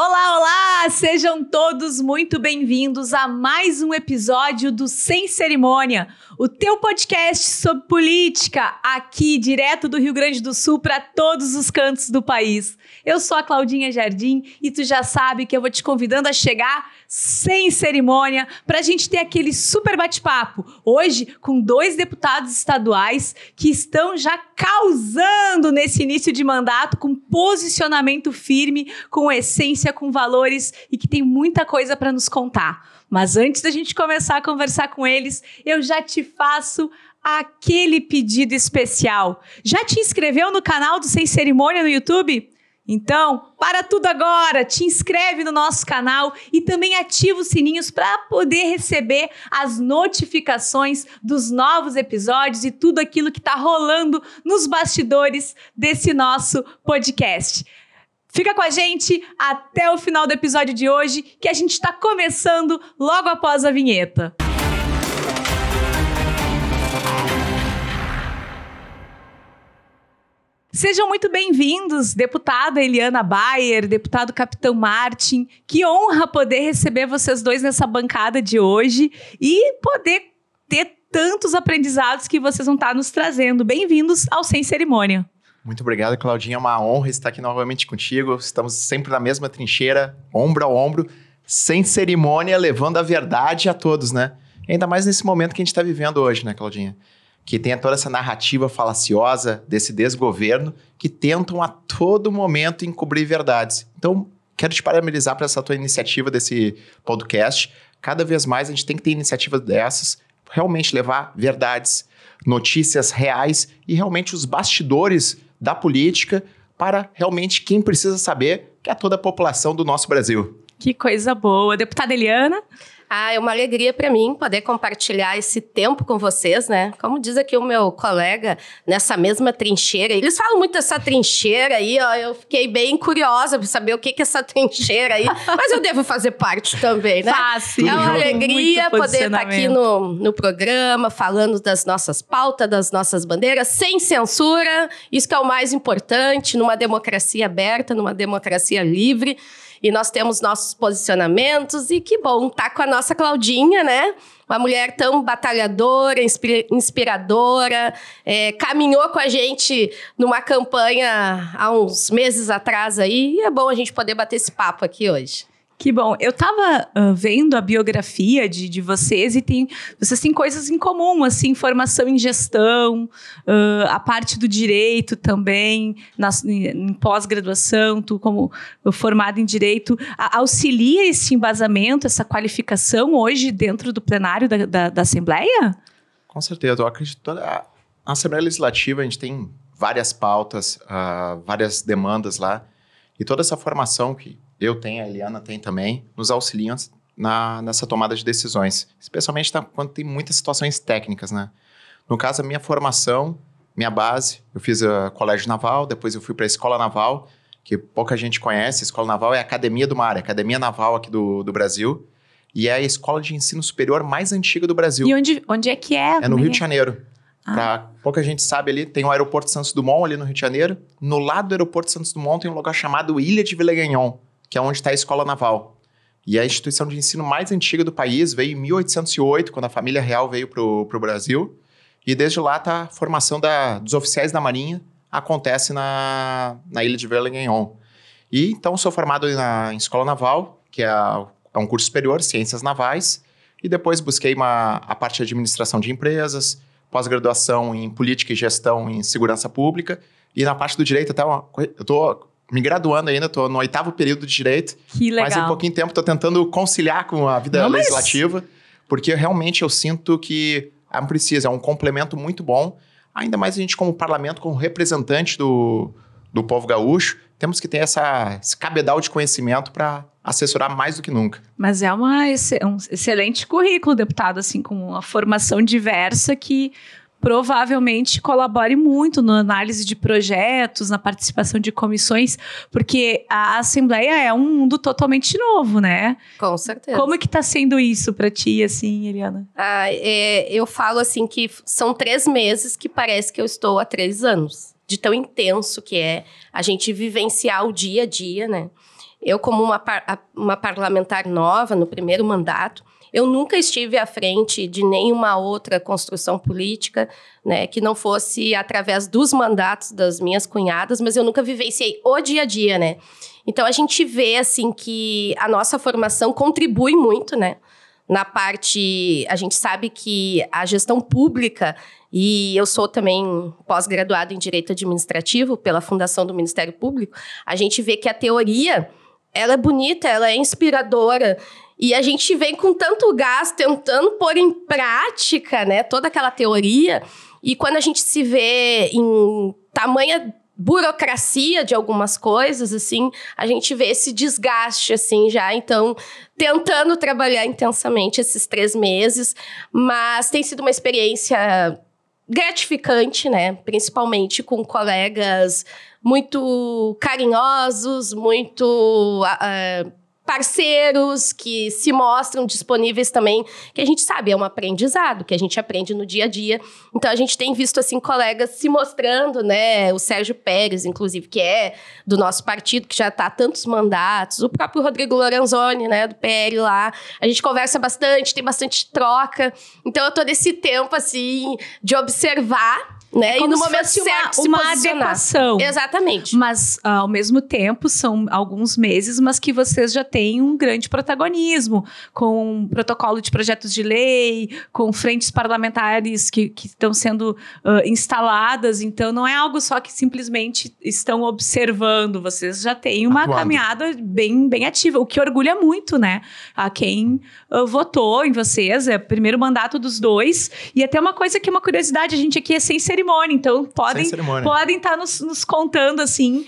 Olá, olá! Sejam todos muito bem-vindos a mais um episódio do Sem Cerimônia, o teu podcast sobre política, aqui direto do Rio Grande do Sul para todos os cantos do país. Eu sou a Claudinha Jardim e tu já sabe que eu vou te convidando a chegar sem cerimônia para a gente ter aquele super bate-papo. Hoje, com 2 deputados estaduais que estão já causando nesse início de mandato com posicionamento firme, com essência, com valores e que tem muita coisa para nos contar. Mas antes da gente começar a conversar com eles, eu já te faço aquele pedido especial. Já te inscreveu no canal do Sem Cerimônia no YouTube? Então, para tudo agora, te inscreve no nosso canal e também ativa os sininhos para poder receber as notificações dos novos episódios e tudo aquilo que está rolando nos bastidores desse nosso podcast. Fica com a gente até o final do episódio de hoje, que a gente está começando logo após a vinheta. Sejam muito bem-vindos, deputada Eliana Bayer, deputado Capitão Martin. Que honra poder receber vocês dois nessa bancada de hoje e poder ter tantos aprendizados que vocês vão estar nos trazendo. Bem-vindos ao Sem Cerimônia. Muito obrigado, Claudinha. É uma honra estar aqui novamente contigo. Estamos sempre na mesma trincheira, ombro a ombro, sem cerimônia, levando a verdade a todos, né? E ainda mais nesse momento que a gente está vivendo hoje, né, Claudinha? Que tem toda essa narrativa falaciosa desse desgoverno que tentam a todo momento encobrir verdades. Então, quero te parabenizar por essa tua iniciativa desse podcast. Cada vez mais a gente tem que ter iniciativas dessas, realmente levar verdades, notícias reais e realmente os bastidores da política para realmente quem precisa saber, que é toda a população do nosso Brasil. Que coisa boa. Deputada Eliana? É uma alegria para mim poder compartilhar esse tempo com vocês, né? Como diz aqui o meu colega, nessa mesma trincheira. Eles falam muito dessa trincheira aí, ó. Eu fiquei bem curiosa para saber o que é essa trincheira aí. Mas eu devo fazer parte também, né? Fácil. É uma alegria poder estar aqui no programa, falando das nossas pautas, das nossas bandeiras, sem censura. Isso que é o mais importante numa democracia aberta, numa democracia livre. E nós temos nossos posicionamentos e que bom estar com a nossa Claudinha, né? Uma mulher tão batalhadora, inspiradora, caminhou com a gente numa campanha há uns meses atrás aí. E é bom a gente poder bater esse papo aqui hoje. Que bom. Eu estava vendo a biografia de vocês e vocês têm coisas em comum, assim, formação em gestão, a parte do direito também, em pós-graduação, tu como formado em direito, auxilia esse embasamento, essa qualificação hoje dentro do plenário da Assembleia? Com certeza. Eu acredito que na Assembleia Legislativa a gente tem várias pautas, várias demandas lá, e toda essa formação que eu tenho, a Eliana tem também, nos auxiliam nessa tomada de decisões. Especialmente quando tem muitas situações técnicas, né? No caso, a minha formação, minha base, eu fiz colégio naval, depois eu fui para a Escola Naval, que pouca gente conhece. A Escola Naval é a Academia do Mar, a Academia Naval aqui do Brasil. E é a escola de ensino superior mais antiga do Brasil. E onde é que é? É no Rio de Janeiro. Pouca gente sabe ali, tem o aeroporto Santos Dumont ali no Rio de Janeiro. No lado do aeroporto Santos Dumont tem um lugar chamado Ilha de Villegagnon, que é onde está a Escola Naval. E é a instituição de ensino mais antiga do país, veio em 1808, quando a família real veio para o Brasil. E desde lá a formação dos oficiais da Marinha acontece na Ilha de Villegagnon. E então sou formado em Escola Naval, que é um curso superior, Ciências Navais. E depois busquei a parte de administração de empresas, pós-graduação em política e gestão em segurança pública. E na parte do direito, eu estou me graduando ainda, estou no 8º período de direito. Que legal. Mas em pouquinho tempo estou tentando conciliar com a vida legislativa, porque realmente eu sinto que é um complemento muito bom. Ainda mais a gente como parlamento, como representante do povo gaúcho, temos que ter esse cabedal de conhecimento para assessorar mais do que nunca. Mas é um excelente currículo, deputado, assim, com uma formação diversa que provavelmente colabore muito na análise de projetos, na participação de comissões, porque a Assembleia é um mundo totalmente novo, né? Com certeza. Como é que está sendo isso para ti, assim, Eliana? Eu falo, assim, que são 3 meses que parece que eu estou há 3 anos, de tão intenso que é a gente vivenciar o dia a dia, né? eu como uma parlamentar nova no primeiro mandato, eu nunca estive à frente de nenhuma outra construção política, né, que não fosse através dos mandatos das minhas cunhadas, mas eu nunca vivenciei o dia a dia, né? Então, a gente vê, assim, que a nossa formação contribui muito, né? Na parte, a gente sabe que a gestão pública, e eu sou também pós-graduada em Direito Administrativo pela Fundação do Ministério Público, a gente vê que a teoria, ela é bonita, ela é inspiradora, e a gente vem com tanto gás tentando pôr em prática, né, toda aquela teoria, e quando a gente se vê em tamanha burocracia de algumas coisas, assim, a gente vê esse desgaste, assim, já, então, tentando trabalhar intensamente esses 3 meses, mas tem sido uma experiência gratificante, né, principalmente com colegas muito carinhosos, muito parceiros que se mostram disponíveis também, que a gente sabe, é um aprendizado, que a gente aprende no dia a dia. Então, a gente tem visto, assim, colegas se mostrando, né? O Sérgio Pérez, inclusive, que é do nosso partido, que já está há tantos mandatos. O próprio Rodrigo Lorenzoni, né? Do PL lá. A gente conversa bastante, tem bastante troca. Então, eu tô nesse tempo, assim, de observar, né? Como e no se momento fosse certo se uma posicionar. adequação. Exatamente. Mas, ao mesmo tempo, são alguns meses, mas que vocês já têm um grande protagonismo, com protocolo de projetos de lei, com frentes parlamentares que estão sendo instaladas. Então, não é algo só que simplesmente estão observando. Vocês já têm uma caminhada bem, bem ativa, o que orgulha muito, né? A quem votou em vocês, é o primeiro mandato dos dois. E até uma coisa que é uma curiosidade, a gente aqui é sem cerimônia, então podem estar nos contando, assim,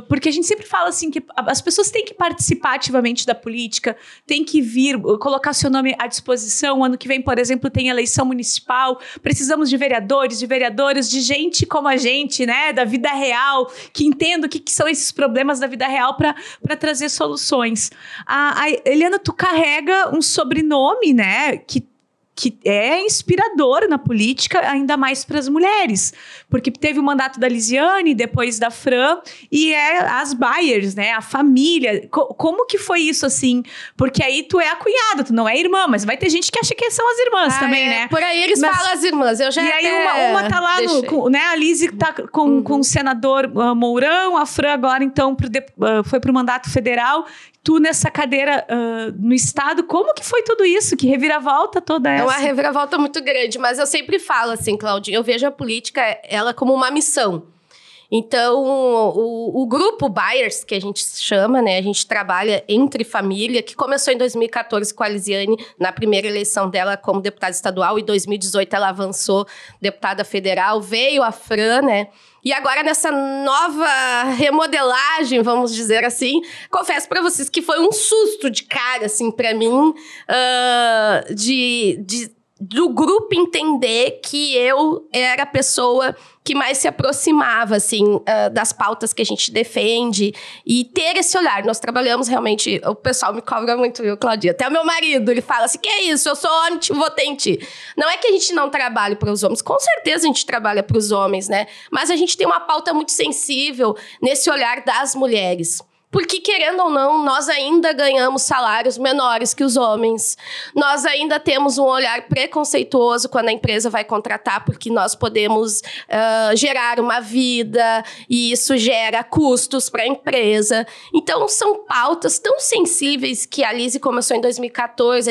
porque a gente sempre fala, assim, que as pessoas têm que participar ativamente da política, têm que vir, colocar seu nome à disposição. Ano que vem, por exemplo, tem eleição municipal, precisamos de vereadores, de vereadoras, de gente como a gente, né, da vida real, que entenda o que são esses problemas da vida real para trazer soluções. Eliana, tu carrega um sobrenome, né, que é inspirador na política, ainda mais para as mulheres. Porque teve o mandato da Lisiane, depois da Fran, e as Bayers, né? A família. Como que foi isso, assim? Porque aí tu é a cunhada, tu não é irmã, mas vai ter gente que acha que são as irmãs também, né? Por aí eles falam as irmãs, eu já. E aí uma tá lá, né? A Lisi tá com o senador Mourão, a Fran agora, então, foi pro mandato federal. Tu nessa cadeira no Estado, como que foi tudo isso? Que reviravolta toda essa? É uma reviravolta muito grande, mas eu sempre falo assim, Claudinha, eu vejo a política, ela como uma missão. Então, o grupo Bayers, que a gente chama, né? A gente trabalha entre família, que começou em 2014 com a Lisiane, na primeira eleição dela como deputada estadual, e em 2018 ela avançou deputada federal, veio a Fran, né? E agora, nessa nova remodelagem, vamos dizer assim, confesso para vocês que foi um susto de cara, assim, para mim, do grupo entender que eu era a pessoa que mais se aproximava, assim, das pautas que a gente defende e ter esse olhar. Nós trabalhamos realmente, o pessoal me cobra muito, viu, Claudinha? Até o meu marido, ele fala assim, que é isso? Eu sou homem, votei em ti. Não é que a gente não trabalhe para os homens, com certeza a gente trabalha para os homens, né? Mas a gente tem uma pauta muito sensível nesse olhar das mulheres. Porque, querendo ou não, nós ainda ganhamos salários menores que os homens. Nós ainda temos um olhar preconceituoso quando a empresa vai contratar, porque nós podemos gerar uma vida e isso gera custos para a empresa. Então, são pautas tão sensíveis que a Lisi começou em 2014,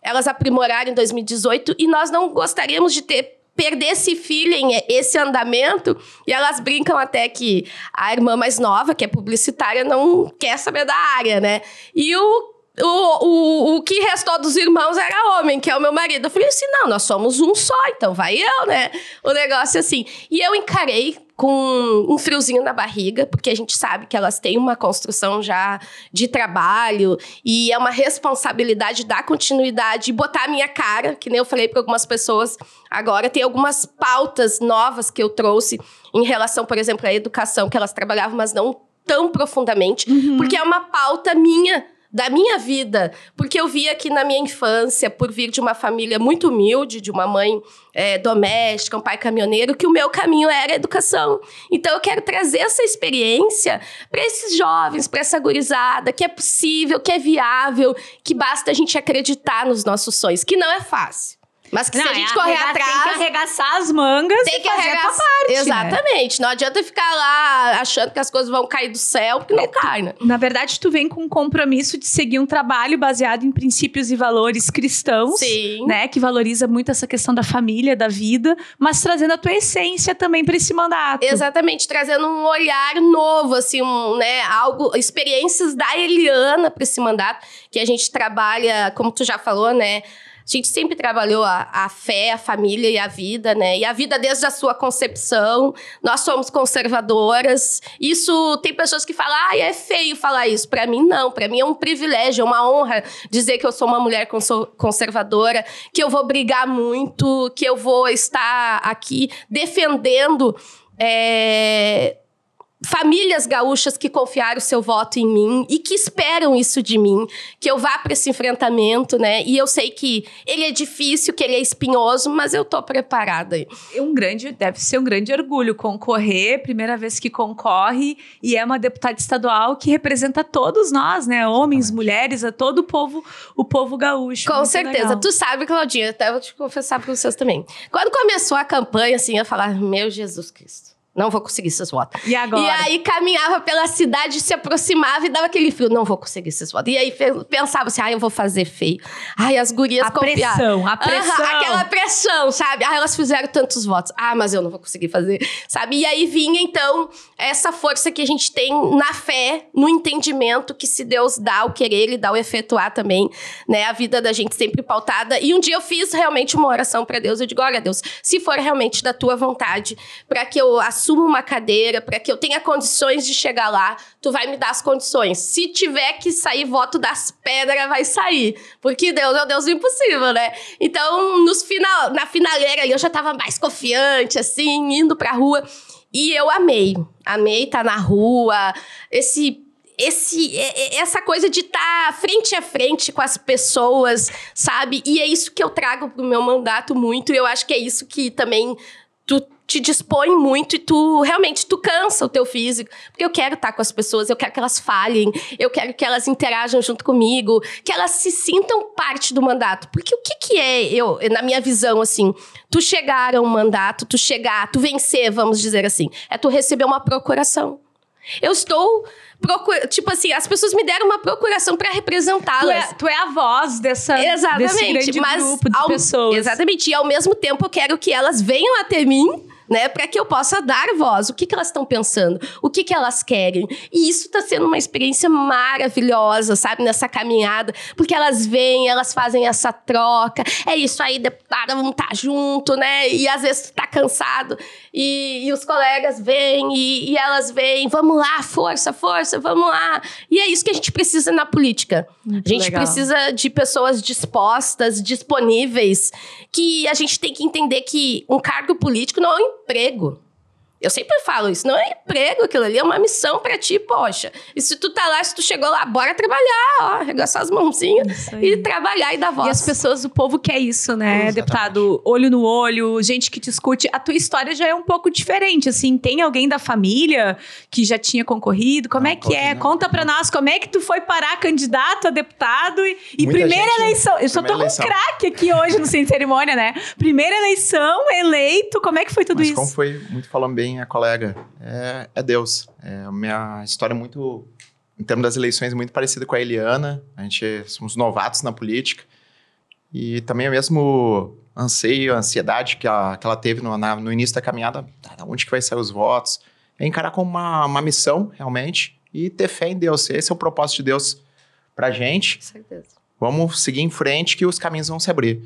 elas aprimoraram em 2018 e nós não gostaríamos de perder esse feeling, esse andamento, e elas brincam até que a irmã mais nova, que é publicitária, não quer saber da área, né? E o que restou dos irmãos era homem, que é o meu marido. Eu falei assim, não, nós somos um só, então vai eu, né? O negócio assim. E eu encarei com um friozinho na barriga, porque a gente sabe que elas têm uma construção já de trabalho e é uma responsabilidade dar continuidade e botar a minha cara, que nem eu falei para algumas pessoas. Agora tem algumas pautas novas que eu trouxe em relação, por exemplo, à educação, que elas trabalhavam, mas não tão profundamente, porque é uma pauta minha, da minha vida, porque eu via que na minha infância, por vir de uma família muito humilde, de uma mãe doméstica, um pai caminhoneiro, que o meu caminho era a educação. Então, eu quero trazer essa experiência para esses jovens, para essa gurizada, que é possível, que é viável, que basta a gente acreditar nos nossos sonhos, que não é fácil. Mas que se a gente correr atrás... Tem que arregaçar as mangas e fazer a tua parte. Exatamente. Né? Não adianta ficar lá achando que as coisas vão cair do céu, porque não cai, né? Na verdade, tu vem com um compromisso de seguir um trabalho baseado em princípios e valores cristãos. Sim. Né? Que valoriza muito essa questão da família, da vida, mas trazendo a tua essência também para esse mandato. Exatamente. Trazendo um olhar novo, assim, experiências da Eliana para esse mandato, que a gente trabalha, como tu já falou, né? A gente sempre trabalhou a fé, a família e a vida, né? E a vida desde a sua concepção. Nós somos conservadoras. Isso, tem pessoas que falam, é feio falar isso. Para mim, não. Para mim é um privilégio, é uma honra dizer que eu sou uma mulher conservadora, que eu vou brigar muito, que eu vou estar aqui defendendo... famílias gaúchas que confiaram o seu voto em mim e que esperam isso de mim, que eu vá para esse enfrentamento, né? E eu sei que ele é difícil, que ele é espinhoso, mas eu tô preparada. Deve ser um grande orgulho concorrer, primeira vez que concorre, e é uma deputada estadual que representa todos nós, né? Homens, mulheres, a todo o povo gaúcho. Com certeza. Legal. Tu sabe, Claudinha, até vou te confessar para vocês também. Quando começou a campanha, assim, eu falava, meu Jesus Cristo. Não vou conseguir esses votos. E agora? E aí caminhava pela cidade, se aproximava e dava aquele frio. Não vou conseguir esses votos. E aí pensava assim, eu vou fazer feio. As gurias confiaram. A pressão. Aquela pressão, sabe? Elas fizeram tantos votos. Mas eu não vou conseguir fazer, sabe? E aí vinha, então, essa força que a gente tem na fé, no entendimento que se Deus dá o querer, Ele dá o efetuar também, né? A vida da gente sempre pautada. E um dia eu fiz realmente uma oração pra Deus. Eu digo, olha, Deus, se for realmente da Tua vontade, pra que eu assuma uma cadeira, para que eu tenha condições de chegar lá, tu vai me dar as condições. Se tiver que sair voto das pedras, vai sair. Porque Deus é o Deus do impossível, né? Então, na finaleira ali, eu já tava mais confiante, assim, indo pra rua. E eu amei. Amei estar na rua. Essa coisa de estar frente a frente com as pessoas, sabe? E é isso que eu trago pro meu mandato muito. E eu acho que é isso que também tu te dispõe muito e tu cansa o teu físico. Porque eu quero estar com as pessoas, eu quero que elas falem, eu quero que elas interajam junto comigo, que elas se sintam parte do mandato. Porque o que é, na minha visão, assim, tu chegar a um mandato, tu vencer, vamos dizer assim, é tu receber uma procuração. Eu estou... Tipo assim, as pessoas me deram uma procuração para representá-las. Tu é a voz desse grande grupo de pessoas. Exatamente. E ao mesmo tempo eu quero que elas venham até mim, né, para que eu possa dar voz. O que elas estão pensando? O que elas querem? E isso está sendo uma experiência maravilhosa, sabe? Nessa caminhada. Porque elas vêm, elas fazem essa troca. É isso aí, deputada, vamos estar junto, né? E às vezes tu tá cansado. E os colegas vêm e elas vêm. Vamos lá, força, vamos lá. E é isso que a gente precisa na política. Muito a gente legal. Precisa de pessoas dispostas, disponíveis. Que a gente tem que entender que um cargo político não é um emprego. Eu sempre falo isso, não é emprego, aquilo ali é uma missão pra ti, poxa. E se tu tá lá, se tu chegou lá, bora trabalhar, arregaçar as mãozinhas e trabalhar e dar voz. E as pessoas, o povo quer isso, né, deputado? Olho no olho, gente que te escute. A tua história já é um pouco diferente, assim, tem alguém da família que já tinha concorrido? Como é que é? Conta pra nós, como é que tu foi parar candidato a deputado e primeira eleição? Eu só tô com um craque aqui hoje no Sem Cerimônia, né? Primeira eleição, eleito, como é que foi tudo isso? Como foi, muito falando bem, a colega, é Deus. A minha história muito, em termos das eleições, muito parecida com a Eliana. A gente somos novatos na política. E também o mesmo anseio, a ansiedade que ela teve no início da caminhada, onde que vai sair os votos. É encarar como uma missão, realmente, e ter fé em Deus. Esse é o propósito de Deus pra gente. Com certeza. Vamos seguir em frente que os caminhos vão se abrir.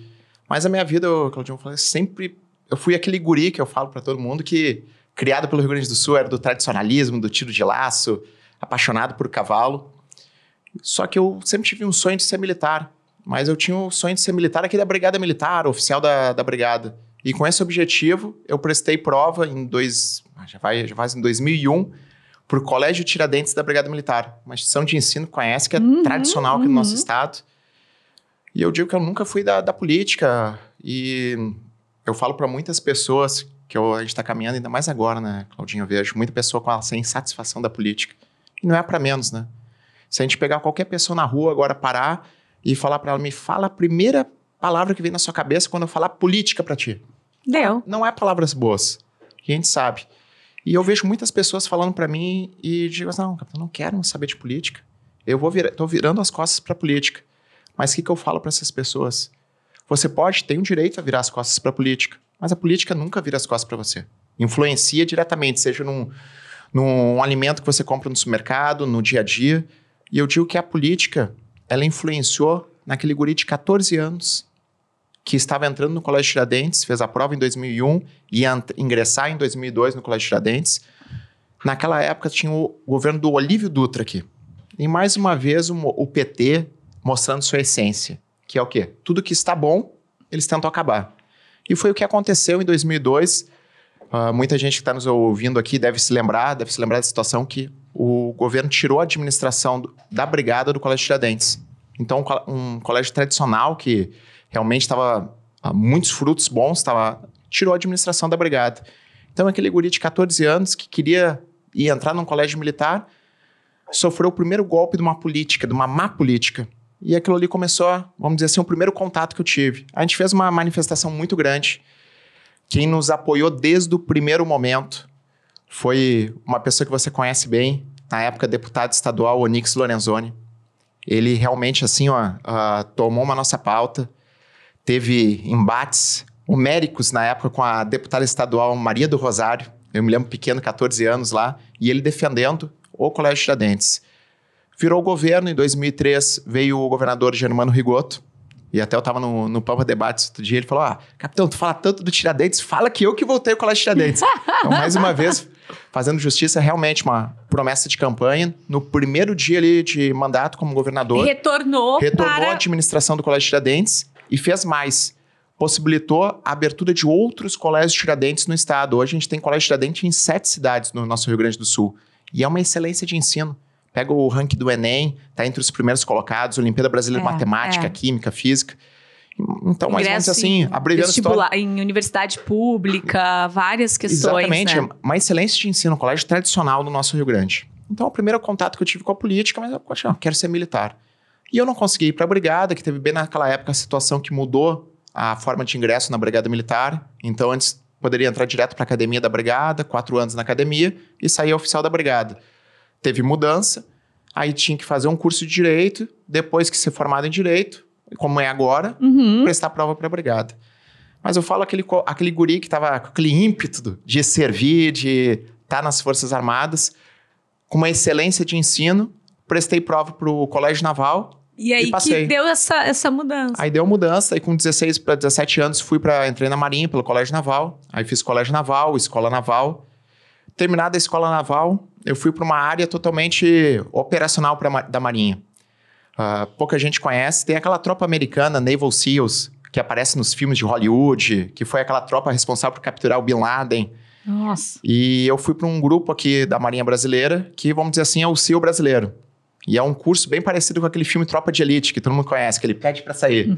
Mas a minha vida, Claudinho, eu fui aquele guri que eu falo pra todo mundo que criado pelo Rio Grande do Sul, era do tradicionalismo, do tiro de laço, apaixonado por cavalo. Só que eu sempre tive um sonho de ser militar. Mas eu tinha o sonho de ser militar aqui da Brigada Militar, oficial da Brigada. E com esse objetivo, eu prestei prova já faz em 2001 para o Colégio Tiradentes da Brigada Militar. Uma instituição de ensino que conhece, que é tradicional aqui no nosso estado. E eu digo que eu nunca fui da política. E eu falo para muitas pessoas que a gente está caminhando, ainda mais agora, né, Claudinho? Eu vejo muita pessoa com essa insatisfação da política. E não é para menos, né? Se a gente pegar qualquer pessoa na rua agora, parar e falar para ela, me fala a primeira palavra que vem na sua cabeça quando eu falar política para ti. Deu. Não é palavras boas. A gente sabe. E eu vejo muitas pessoas falando para mim e digo assim, não, capitão, não quero saber de política. Eu tô virando as costas para política. Mas o que eu falo para essas pessoas? Você tem o direito a virar as costas para política, mas a política nunca vira as costas para você. Influencia diretamente, seja num alimento que você compra no supermercado, no dia a dia. E eu digo que a política, ela influenciou naquele guri de 14 anos que estava entrando no Colégio Tiradentes, fez a prova em 2001, ia ingressar em 2002 no Colégio Tiradentes. Naquela época tinha o governo do Olívio Dutra aqui. E mais uma vez o PT mostrando sua essência, que é o quê? Tudo que está bom, eles tentam acabar. E foi o que aconteceu em 2002. Muita gente que está nos ouvindo aqui deve se lembrar da situação que o governo tirou a administração da brigada do Colégio Tiradentes. Então, um colégio tradicional que realmente estava muitos frutos bons, tirou a administração da brigada. Então, aquele guri de 14 anos que queria ir entrar num colégio militar, sofreu o primeiro golpe de uma má política. E aquilo ali começou, vamos dizer assim, o primeiro contato que eu tive. A gente fez uma manifestação muito grande. Quem nos apoiou desde o primeiro momento foi uma pessoa que você conhece bem, na época deputado estadual, Onyx Lorenzoni. Ele realmente, assim, tomou uma nossa pauta, teve embates homéricos na época com a deputada estadual Maria do Rosário, eu me lembro pequeno, 14 anos lá, e ele defendendo o Colégio Tiradentes. Virou governo, em 2003 veio o governador Germano Rigoto, e até eu estava no Pampa Debates outro dia, ele falou, capitão, tu fala tanto do Tiradentes, fala que eu que voltei ao Colégio Tiradentes. Então, mais uma vez, fazendo justiça, realmente uma promessa de campanha. No primeiro dia ali de mandato como governador, retornou a administração do Colégio Tiradentes e fez mais. Possibilitou a abertura de outros colégios Tiradentes no estado. Hoje a gente tem colégio Tiradentes em 7 cidades no nosso Rio Grande do Sul. E é uma excelência de ensino. Pega o ranking do Enem, está entre os primeiros colocados, Olimpíada Brasileira de Matemática, Química, Física. Então, mais ou menos assim, abreviando a história. Em universidade pública, várias questões, exatamente, né? Uma excelência de ensino, um colégio tradicional do nosso Rio Grande. Então, o primeiro contato que eu tive com a política, mas eu quero ser militar. E eu não consegui ir para a brigada, que teve bem naquela época a situação que mudou a forma de ingresso na brigada militar. Então, antes poderia entrar direto para a academia da brigada, 4 anos na academia, e sair oficial da brigada. Teve mudança, aí tinha que fazer um curso de Direito, depois que ser formado em Direito, como é agora, prestar prova para a brigada. Mas eu falo aquele guri que estava com aquele ímpeto de servir, de estar nas Forças Armadas, com uma excelência de ensino, prestei prova para o Colégio Naval e aí passei. Que deu essa mudança. Aí deu mudança, aí com 16 para 17 anos entrei na Marinha pelo Colégio Naval, aí fiz Colégio Naval, Escola Naval. Terminada a Escola Naval, eu fui para uma área totalmente operacional da Marinha. Pouca gente conhece, tem aquela tropa americana, Naval SEALs, que aparece nos filmes de Hollywood, que foi aquela tropa responsável por capturar o Bin Laden. Nossa. E eu fui para um grupo aqui da Marinha Brasileira, que, vamos dizer assim, é o SEAL brasileiro. E é um curso bem parecido com aquele filme Tropa de Elite, que todo mundo conhece, que ele pede para sair.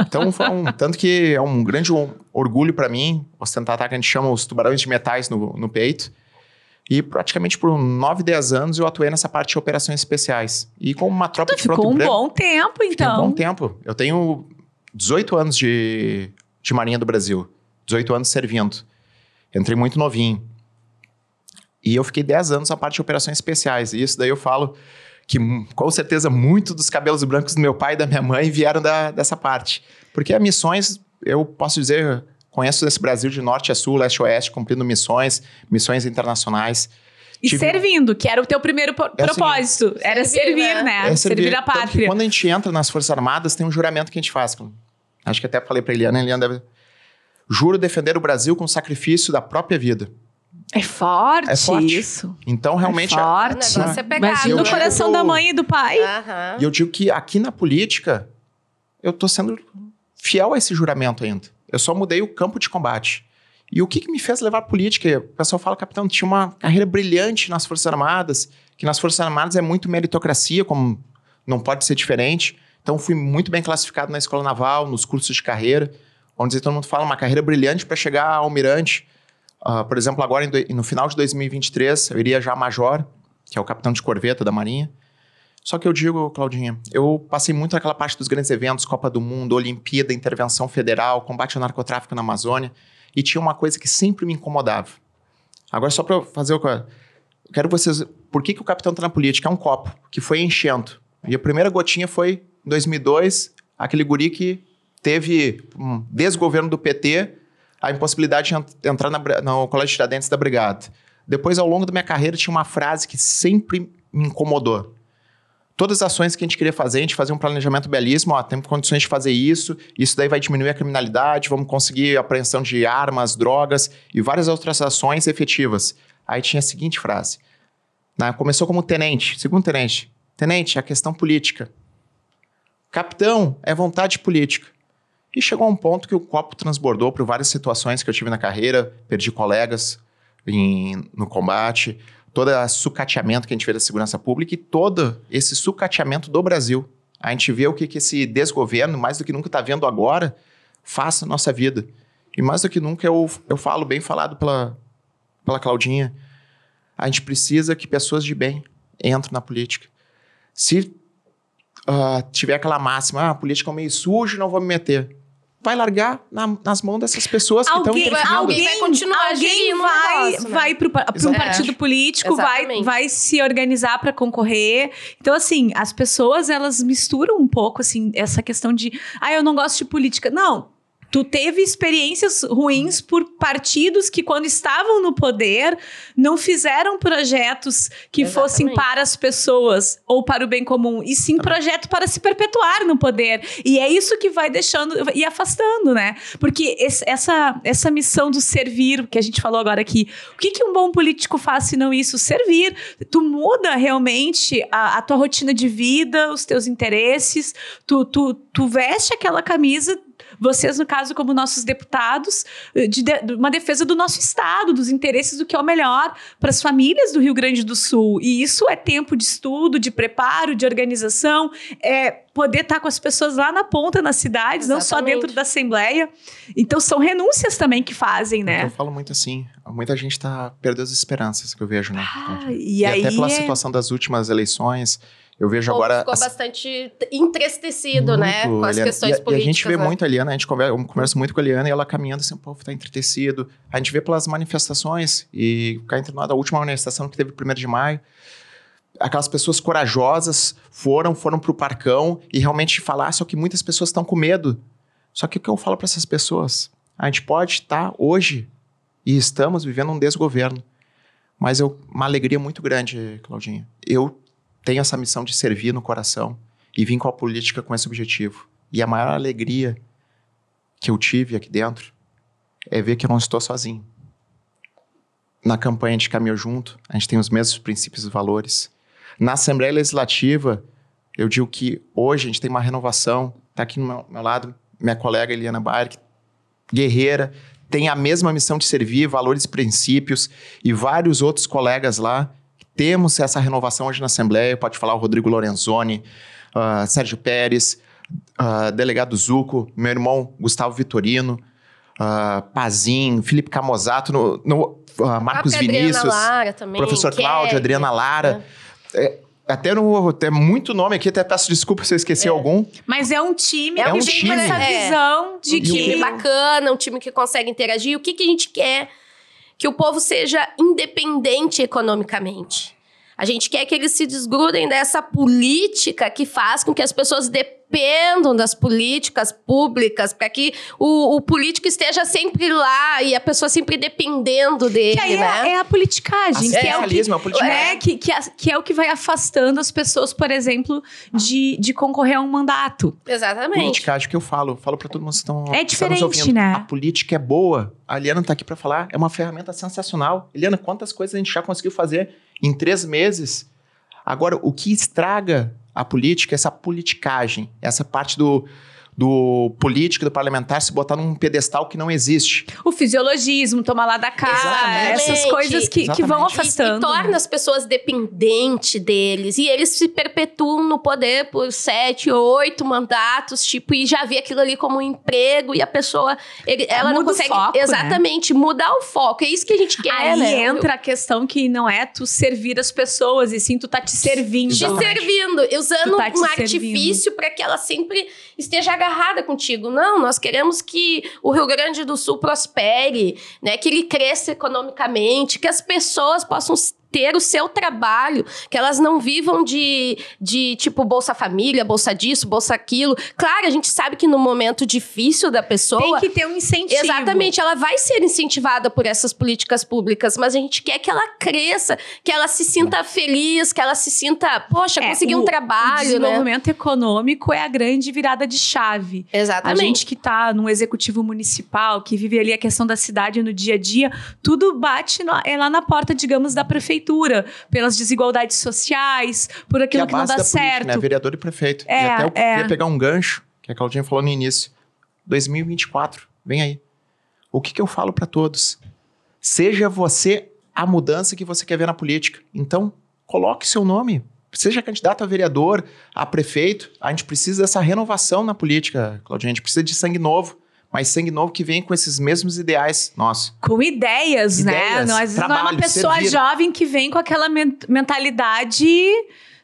Então, tanto que é um grande orgulho para mim, ostentar, que a gente chama os tubarões de metais no peito. E praticamente por 9, 10 anos eu atuei nessa parte de operações especiais. E com uma tropa de fronte branca... Ficou um bom tempo, então. Um bom tempo. Eu tenho 18 anos de Marinha do Brasil. 18 anos servindo. Entrei muito novinho. E eu fiquei 10 anos na parte de operações especiais. E isso daí eu falo que, com certeza, muito dos cabelos brancos do meu pai e da minha mãe vieram dessa parte. Porque as missões, eu posso dizer... Conheço esse Brasil de norte a sul, leste a oeste, cumprindo missões internacionais. E servindo, que era o teu primeiro propósito. Era servir, né? Servir a pátria. Quando a gente entra nas Forças Armadas, tem um juramento que a gente faz. Acho que até falei pra Eliana. Eliana deve... Juro defender o Brasil com o sacrifício da própria vida. É forte isso. Então, realmente... É forte. O negócio é pegado. Imagina no coração da mãe e do pai. E eu digo que aqui na política, eu tô sendo fiel a esse juramento ainda. Eu só mudei o campo de combate. E o que me fez levar a política? O pessoal fala, capitão, tinha uma carreira brilhante nas Forças Armadas, que nas Forças Armadas é muito meritocracia, como não pode ser diferente. Então, fui muito bem classificado na Escola Naval, nos cursos de carreira, onde todo mundo fala uma carreira brilhante para chegar a almirante. Por exemplo, agora no final de 2023, eu iria já a major, que é o capitão de corveta da Marinha. Só que eu digo, Claudinha, eu passei muito naquela parte dos grandes eventos, Copa do Mundo, Olimpíada, intervenção federal, combate ao narcotráfico na Amazônia, e tinha uma coisa que sempre me incomodava. Agora, só para fazer eu quero vocês... Por que o capitão está na política? É um copo que foi enchendo. E a primeira gotinha foi em 2002, aquele guri que teve, desde o governo do PT, a impossibilidade de entrar no Colégio Tiradentes da Brigada. Depois, ao longo da minha carreira, tinha uma frase que sempre me incomodou. Todas as ações que a gente queria fazer, a gente fazia um planejamento belíssimo, temos condições de fazer isso daí vai diminuir a criminalidade, vamos conseguir a apreensão de armas, drogas e várias outras ações efetivas. Aí tinha a seguinte frase, começou como tenente, segundo tenente, a questão política. Capitão é vontade política. E chegou a um ponto que o copo transbordou por várias situações que eu tive na carreira, perdi colegas no combate, todo esse sucateamento que a gente vê da segurança pública e todo esse sucateamento do Brasil. A gente vê o que esse desgoverno, mais do que nunca está vendo agora, faz na nossa vida. E mais do que nunca, eu falo, bem falado pela Claudinha, a gente precisa que pessoas de bem entrem na política. Se tiver aquela máxima, a política é um meio sujo, não vou me meter. Vai largar nas mãos dessas pessoas que estão interferindo. Alguém vai continuar vai para um partido político, vai se organizar para concorrer. Então, assim, as pessoas, elas misturam um pouco, assim, essa questão de... eu não gosto de política. Não. Tu teve experiências ruins por partidos que, quando estavam no poder, não fizeram projetos que fossem para as pessoas ou para o bem comum, e sim projeto para se perpetuar no poder. E é isso que vai deixando e afastando, né? Porque essa missão do servir, que a gente falou agora aqui, o que um bom político faz se não isso? Servir. Tu muda realmente a tua rotina de vida, os teus interesses, tu veste aquela camisa. Vocês, no caso, como nossos deputados, de uma defesa do nosso Estado, dos interesses do que é o melhor para as famílias do Rio Grande do Sul. E isso é tempo de estudo, de preparo, de organização, poder estar com as pessoas lá na ponta, nas cidades, não só dentro da Assembleia. Então, são renúncias também que fazem, né? Eu falo muito assim, muita gente está perdendo as esperanças, que eu vejo, né? E até pela situação das últimas eleições... Eu vejo agora... Ficou bastante entristecido, né? Com as questões políticas. E a gente vê muito a Eliana, eu converso muito com a Eliana e ela caminhando assim, o povo tá entristecido. A gente vê pelas manifestações, e cá entre nós, a última manifestação que teve 1º de maio, aquelas pessoas corajosas foram pro Parcão e realmente falaram, só que muitas pessoas estão com medo. Só que o que eu falo para essas pessoas? A gente pode estar hoje, e estamos vivendo um desgoverno, mas uma alegria muito grande, Claudinha. Eu tenho essa missão de servir no coração e vim com a política com esse objetivo. E a maior alegria que eu tive aqui dentro é ver que eu não estou sozinho. Na campanha a gente caminhou junto, a gente tem os mesmos princípios e valores. Na Assembleia Legislativa, eu digo que hoje a gente tem uma renovação. Está aqui no meu lado minha colega Eliana Bayer, guerreira, tem a mesma missão de servir, valores e princípios, e vários outros colegas lá. Temos essa renovação hoje na Assembleia, pode falar o Rodrigo Lorenzoni, Sérgio Pérez, delegado Zuco, meu irmão Gustavo Vitorino, Pazin, Felipe Camozato, Marcos Vinícius, Lara também, professor Cláudio, Adriana Lara. Até muito nome aqui, até peço desculpa se eu esqueci algum. Mas é um time que tem essa visão de que... Um time bacana, um time que consegue interagir. O que a gente quer? Que o povo seja independente economicamente. A gente quer que eles se desgrudem dessa política que faz com que as pessoas dependam das políticas públicas, para que o político esteja sempre lá e a pessoa sempre dependendo dele, que aí né? É a politicagem. Que é o que vai afastando as pessoas, por exemplo, de concorrer a um mandato. Exatamente. Politicagem que eu falo para todo mundo que estão diferente, nos ouvindo. né? A política é boa. A Eliana está aqui para falar. É uma ferramenta sensacional. Eliana, quantas coisas a gente já conseguiu fazer em 3 meses? Agora, o que estraga a política é essa politicagem, essa parte do do político, do parlamentar se botar num pedestal que não existe. O fisiologismo, tomar lá da casa, essas coisas que vão afastando. E torna as pessoas dependentes deles. E eles se perpetuam no poder por 7, 8 mandatos, tipo, e já vê aquilo ali como um emprego, e a pessoa, ela não consegue foco, exatamente mudar o foco. É isso que a gente quer, Aí né? entra a questão que não é tu servir as pessoas, e sim tu tá te servindo. Te servindo, usando um artifício para que ela sempre esteja agarrada contigo. Não, nós queremos que o Rio Grande do Sul prospere, né? Que ele cresça economicamente, que as pessoas possam ter o seu trabalho, que elas não vivam de tipo, Bolsa Família, Bolsa disso, Bolsa aquilo. Claro, a gente sabe que no momento difícil da pessoa... Tem que ter um incentivo. Exatamente, ela vai ser incentivada por essas políticas públicas, mas a gente quer que ela cresça, que ela se sinta feliz, que ela se sinta, poxa, consegui um trabalho, o desenvolvimento econômico é a grande virada de chave. Exatamente. A gente que tá num executivo municipal, que vive ali a questão da cidade no dia a dia, tudo bate lá na porta, digamos, da prefeitura, pelas desigualdades sociais, por aquilo que não dá certo. Né? Vereador e prefeito. E até eu queria pegar um gancho, que a Claudinha falou no início. 2024, vem aí. O que eu falo para todos? Seja você a mudança que você quer ver na política. Então, coloque seu nome. Seja candidato a vereador, a prefeito. A gente precisa dessa renovação na política, Claudinha. A gente precisa de sangue novo. Mas sangue novo que vem com esses mesmos ideais nossos. Com ideias, né? Às vezes não é uma pessoa jovem que vem com aquela mentalidade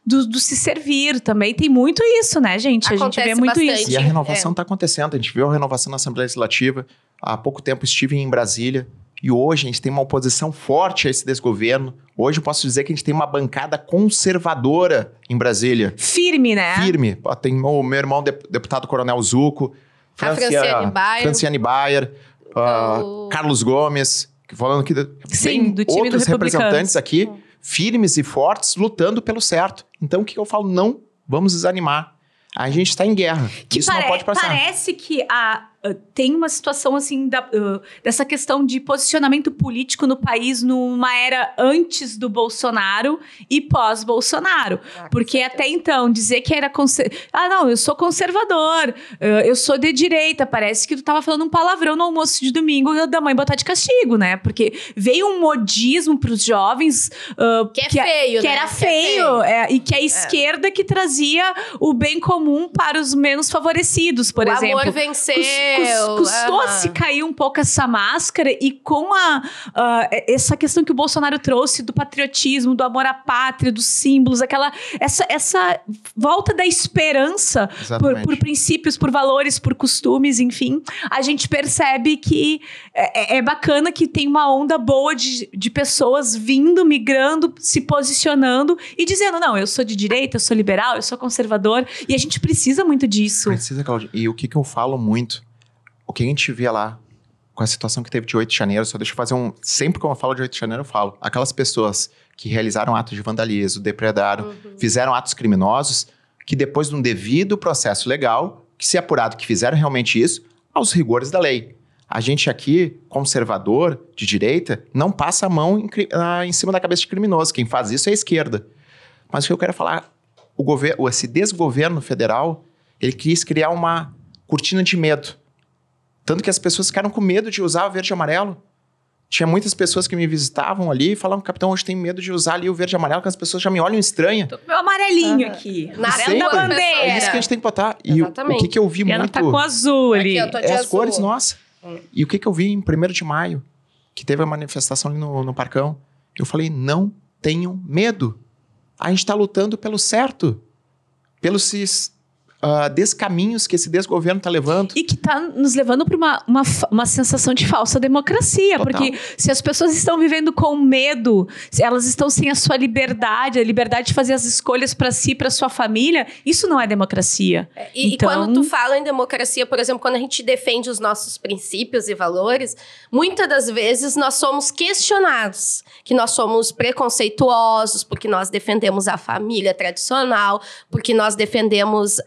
do se servir. Também tem muito isso, né, gente? Acontece a gente vê muito bastante. isso. E a renovação está acontecendo. A gente viu a renovação na Assembleia Legislativa. Há pouco tempo estive em Brasília. E hoje a gente tem uma oposição forte a esse desgoverno. Hoje eu posso dizer que a gente tem uma bancada conservadora em Brasília. Firme, né? Firme. Tem o meu irmão, deputado Coronel Zucco. A Franciane Bayer, Carlos Gomes, falando que sim, do time outros do representantes aqui, firmes e fortes, lutando pelo certo. Então, o que eu falo? Não vamos desanimar. A gente está em guerra. Isso não pode passar. Parece que tem uma situação assim dessa questão de posicionamento político no país numa era antes do Bolsonaro e pós-Bolsonaro. Porque até então, dizer que era... não, eu sou conservador, eu sou de direita. Parece que tu tava falando um palavrão no almoço de domingo da mãe botar de castigo, né? Porque veio um modismo pros jovens... que é feio, que né? era feio. E que a esquerda que trazia o bem comum para os menos favorecidos, por exemplo. O amor venceu. Custou se cair um pouco essa máscara, e com essa questão que o Bolsonaro trouxe do patriotismo, do amor à pátria, dos símbolos, essa volta da esperança por princípios, por valores, por costumes, enfim, a gente percebe que é bacana que tem uma onda boa de pessoas vindo, migrando, se posicionando e dizendo, não, eu sou de direita, eu sou liberal, eu sou conservador, e a gente precisa muito disso. Precisa, Claudia. E o que eu falo muito, o que a gente vê lá, com a situação que teve de 8 de janeiro, só deixa eu fazer sempre que eu falo de 8 de janeiro, eu falo. Aquelas pessoas que realizaram atos de vandalismo, depredaram, fizeram atos criminosos, que depois de um devido processo legal, que se apurado que fizeram realmente isso, aos rigores da lei. A gente aqui, conservador, de direita, não passa a mão em cima da cabeça de criminoso. Quem faz isso é a esquerda. Mas o que eu quero falar, esse desgoverno federal, ele quis criar uma cortina de medo. Tanto que as pessoas ficaram com medo de usar o verde e amarelo. Tinha muitas pessoas que me visitavam ali e falavam, capitão, hoje tem medo de usar ali o verde e amarelo, que as pessoas já me olham estranha. Tô com meu amarelinho aqui. Na amarelo da bandeira. É isso que a gente tem que botar. Exatamente. E o que eu vi muito... Ela tá com azul ali. Aqui, eu tô de as azul. cores, nossa. E o que eu vi em 1º de maio, que teve a manifestação ali no Parcão, eu falei, não tenham medo. A gente tá lutando pelo certo. Pelos descaminhos que esse desgoverno tá levando. E que tá nos levando para uma sensação de falsa democracia. Total. Porque se as pessoas estão vivendo com medo, se elas estão sem a sua liberdade, a liberdade de fazer as escolhas para si, para sua família, isso não é democracia. E quando tu fala em democracia, por exemplo, quando a gente defende os nossos princípios e valores, muitas das vezes nós somos questionados, que nós somos preconceituosos, porque nós defendemos a família tradicional, porque nós defendemos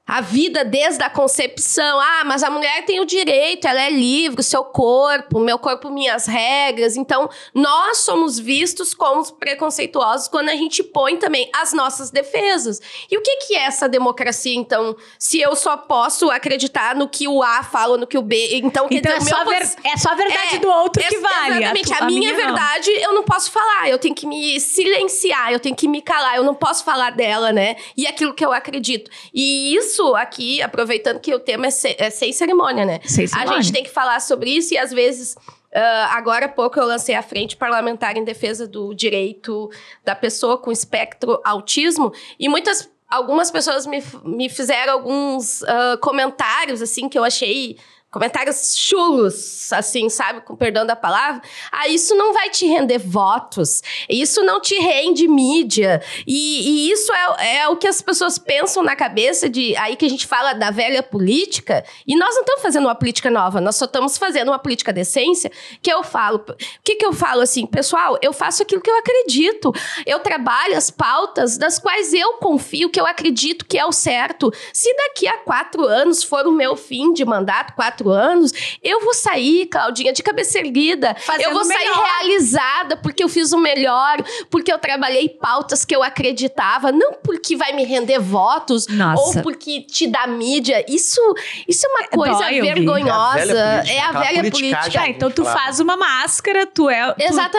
a vida desde a concepção. Mas a mulher tem o direito, ela é livre, o seu corpo, meu corpo, minhas regras. Então, nós somos vistos como preconceituosos quando a gente põe também as nossas defesas. E o que é essa democracia, então, se eu só posso acreditar no que o A fala, no que o B... Então, quer dizer, é só a verdade do outro que vale. Exatamente. A minha verdade, eu não posso falar. Eu tenho que me silenciar, eu tenho que me calar. Eu não posso falar dela, né? E aquilo que eu acredito. E isso aqui, aproveitando que o tema é sem cerimônia, né? Sem cerimônia. A gente tem que falar sobre isso e, às vezes, agora há pouco eu lancei a Frente Parlamentar em Defesa do Direito da Pessoa com Espectro Autismo e algumas pessoas me fizeram alguns comentários, assim, que eu achei... Comentários chulos, assim, sabe? Com perdão da palavra. Isso não vai te render votos. Isso não te rende mídia. E isso é o que as pessoas pensam na cabeça aí que a gente fala da velha política. E nós não estamos fazendo uma política nova. Nós só estamos fazendo uma política de essência que eu falo. O que eu falo assim? Pessoal, eu faço aquilo que eu acredito. Eu trabalho as pautas das quais eu confio, que eu acredito que é o certo. Se daqui a 4 anos for o meu fim de mandato, 4 anos, eu vou sair, Claudinha, de cabeça erguida. Eu vou sair realizada porque eu fiz o melhor, porque eu trabalhei pautas que eu acreditava, não porque vai me render votos, ou porque te dá mídia. Isso é uma coisa vergonhosa. É a velha política. Então tu faz uma máscara, tu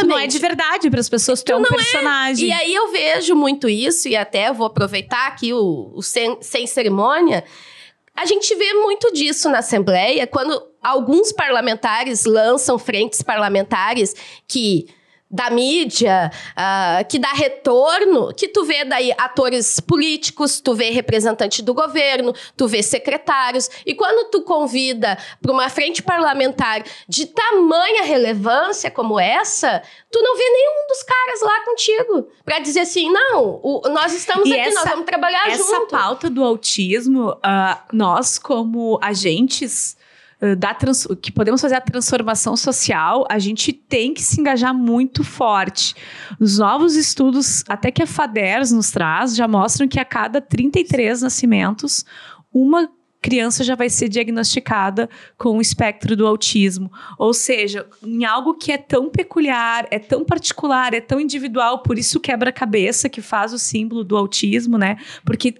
não é de verdade para as pessoas, tu é um personagem. E aí eu vejo muito isso, e até vou aproveitar aqui o sem cerimônia. A gente vê muito disso na Assembleia, quando alguns parlamentares lançam frentes parlamentares que da mídia, que dá retorno, que tu vê daí atores políticos, tu vê representante do governo, tu vê secretários, e quando tu convida para uma frente parlamentar de tamanha relevância como essa, tu não vê nenhum dos caras lá contigo, para dizer assim, não, nós estamos aqui, nós vamos trabalhar junto. Essa pauta do autismo, nós como agentes que podemos fazer a transformação social, a gente tem que se engajar muito forte. Os novos estudos, até que a FADERS nos traz, já mostram que a cada 33 nascimentos, uma criança já vai ser diagnosticada com o espectro do autismo. Ou seja, em algo que é tão peculiar, é tão particular, é tão individual, por isso quebra-cabeça que faz o símbolo do autismo, né? Porque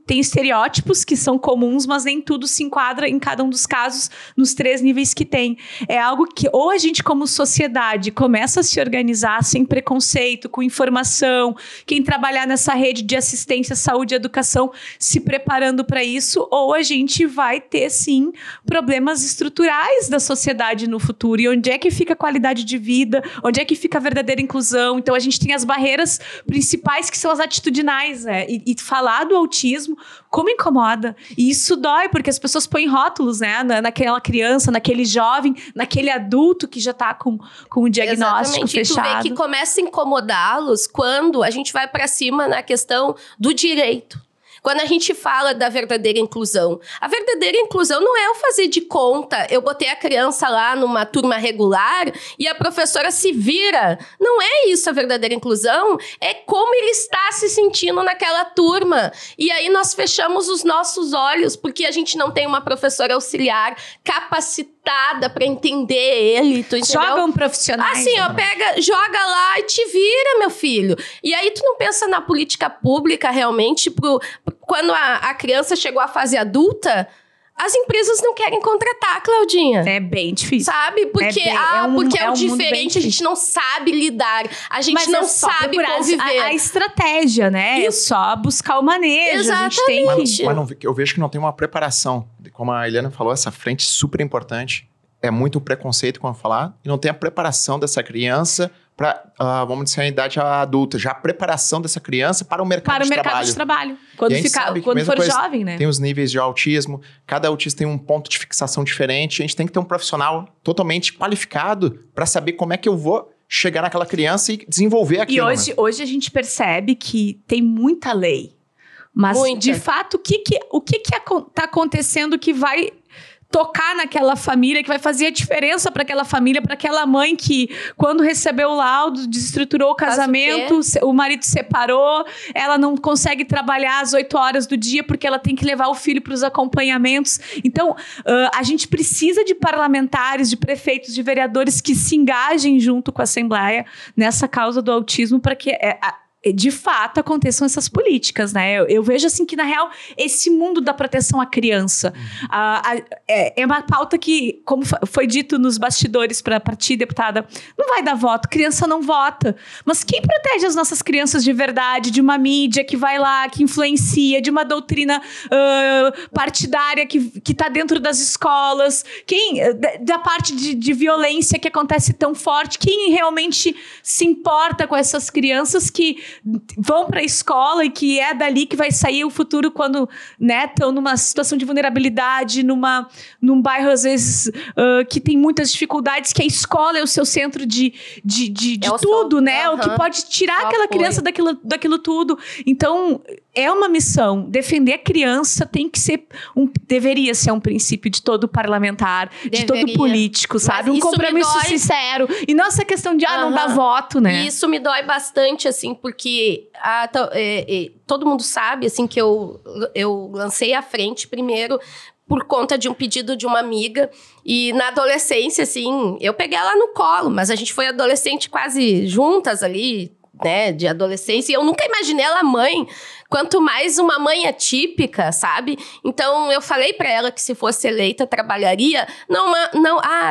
tem estereótipos que são comuns, mas nem tudo se enquadra em cada um dos casos nos 3 níveis que tem. É algo que ou a gente, como sociedade, começa a se organizar sem preconceito, com informação, quem trabalhar nessa rede de assistência, saúde e educação, se preparando para isso, ou a gente vai ter, sim, problemas estruturais da sociedade no futuro. E onde é que fica a qualidade de vida? Onde é que fica a verdadeira inclusão? Então, a gente tem as barreiras principais, que são as atitudinais, né? E falar do autismo como incomoda. E isso dói, porque as pessoas põem rótulos, né? Naquela criança, naquele jovem, naquele adulto que já está com o diagnóstico fechado. E tu vê que começa a incomodá-los quando a gente vai para cima na questão do direito. Quando a gente fala da verdadeira inclusão, a verdadeira inclusão não é eu fazer de conta, eu botei a criança lá numa turma regular e a professora se vira. Não é isso a verdadeira inclusão, é como ele está se sentindo naquela turma. E aí nós fechamos os nossos olhos, porque a gente não tem uma professora auxiliar capacitada para entender ele, tu entendeu? Joga um profissional. Assim, joga lá e te vira, meu filho. E aí tu não pensa na política pública realmente quando a criança chegou à fase adulta, as empresas não querem contratar, Claudinha. É bem difícil. Sabe? Porque é o diferente, a gente não sabe lidar. A gente não sabe conviver. A estratégia, né? É só buscar o manejo. Exatamente. A gente tem que... Mas eu vejo que não tem uma preparação. Como a Eliana falou, essa frente super importante. É muito preconceito quando falar. E não tem a preparação dessa criança para, vamos dizer, a idade adulta. Já a preparação dessa criança para o mercado de trabalho. Para o mercado de trabalho. Quando for jovem, né? Tem os níveis de autismo. Cada autista tem um ponto de fixação diferente. A gente tem que ter um profissional totalmente qualificado para saber como é que eu vou chegar naquela criança e desenvolver aquilo. E hoje a gente percebe que tem muita lei. Mas, de fato, o que está acontecendo que vai tocar naquela família, que vai fazer a diferença para aquela família, para aquela mãe que, quando recebeu o laudo, desestruturou o casamento, o marido separou, ela não consegue trabalhar às 8 horas do dia porque ela tem que levar o filho para os acompanhamentos. Então, a gente precisa de parlamentares, de prefeitos, de vereadores que se engajem junto com a Assembleia nessa causa do autismo para que de fato aconteçam essas políticas, né? Eu vejo assim que, na real, esse mundo da proteção à criança é uma pauta que, como foi dito nos bastidores para ti, deputada, não vai dar voto, criança não vota. Mas quem protege as nossas crianças de verdade, de uma mídia que vai lá, que influencia, de uma doutrina partidária que está dentro das escolas, da parte de violência que acontece tão forte, quem realmente se importa com essas crianças que vão para a escola e que é dali que vai sair o futuro quando, né, estão numa situação de vulnerabilidade, num bairro, às vezes, que tem muitas dificuldades, que a escola é o seu centro de tudo, né? O que pode tirar aquela criança daquilo tudo. Então, é uma missão. Defender a criança deveria ser um princípio de todo parlamentar, de todo político, sabe? Um compromisso sincero. E não essa questão de, não dá voto, né? Isso me dói bastante, assim, porque todo mundo sabe, assim, que eu lancei à frente primeiro por conta de um pedido de uma amiga. E na adolescência, assim, eu peguei ela no colo, mas a gente foi adolescente quase juntas ali, né, de adolescência. E eu nunca imaginei ela mãe, quanto mais uma mãe atípica, sabe? Então, eu falei pra ela que se fosse eleita, trabalharia.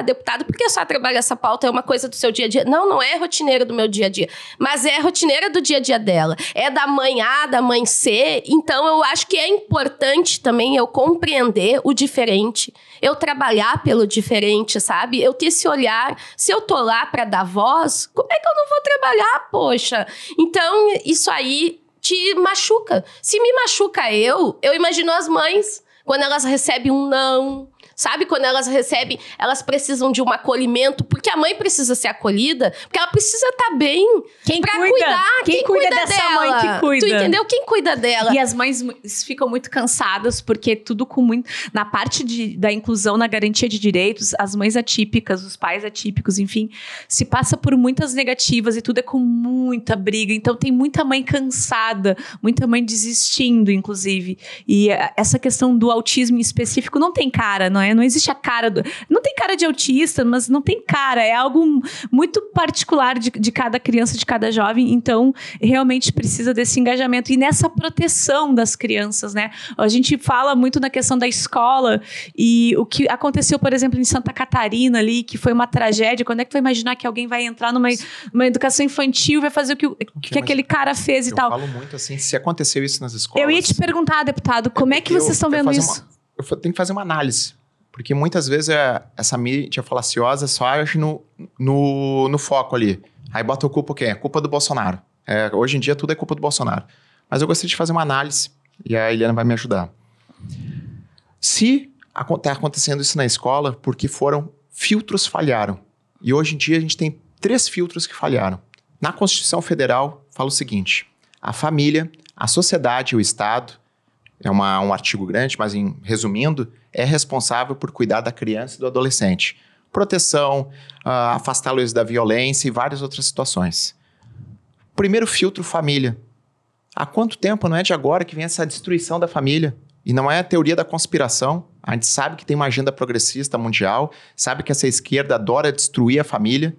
Deputado, por que só trabalha essa pauta? É uma coisa do seu dia a dia? Não é rotineira do meu dia a dia. Mas é rotineira do dia a dia dela. É da mãe A, da mãe C. Então, eu acho que é importante também eu compreender o diferente. Eu trabalhar pelo diferente, sabe? Eu ter esse olhar. Se eu tô lá pra dar voz, como é que eu não vou trabalhar, poxa? Então, isso aí te machuca. Se me machuca eu imagino as mães, quando elas recebem um não, sabe? Quando elas recebem, elas precisam de um acolhimento, porque a mãe precisa ser acolhida, porque ela precisa estar bem pra cuidar. Quem cuida dessa dela? Mãe que cuida. Tu entendeu? Quem cuida dela? E as mães ficam muito cansadas, porque tudo com muito... Na parte da inclusão, na garantia de direitos, as mães atípicas, os pais atípicos, enfim, se passa por muitas negativas e tudo é com muita briga. Então, tem muita mãe cansada, muita mãe desistindo, inclusive. E essa questão do autismo em específico não tem cara, não é? Não existe a cara não tem cara de autista, mas não tem cara. É algo muito particular de cada criança, de cada jovem. Então, realmente precisa desse engajamento. E nessa proteção das crianças, né? A gente fala muito na questão da escola e o que aconteceu, por exemplo, em Santa Catarina ali, que foi uma tragédia. Quando é que tu vai imaginar que alguém vai entrar numa educação infantil e vai fazer o que aquele cara fez e tal? Eu falo muito assim, se aconteceu isso nas escolas... Eu ia te perguntar, deputado, como é que vocês estão vendo isso? Eu tenho que fazer uma análise. Porque muitas vezes essa mídia falaciosa só age no foco ali. Aí bota a culpa o quê? A culpa do Bolsonaro. Hoje em dia tudo é culpa do Bolsonaro. Mas eu gostaria de fazer uma análise e a Eliana vai me ajudar. Se está acontecendo isso na escola, porque filtros falharam. E hoje em dia a gente tem 3 filtros que falharam. Na Constituição Federal fala o seguinte: a família, a sociedade e o Estado, é um artigo grande, mas resumindo, é responsável por cuidar da criança e do adolescente. Proteção, afastá-los da violência e várias outras situações. Primeiro filtro, família. Há quanto tempo, não é de agora, que vem essa destruição da família? E não é a teoria da conspiração. A gente sabe que tem uma agenda progressista mundial, sabe que essa esquerda adora destruir a família.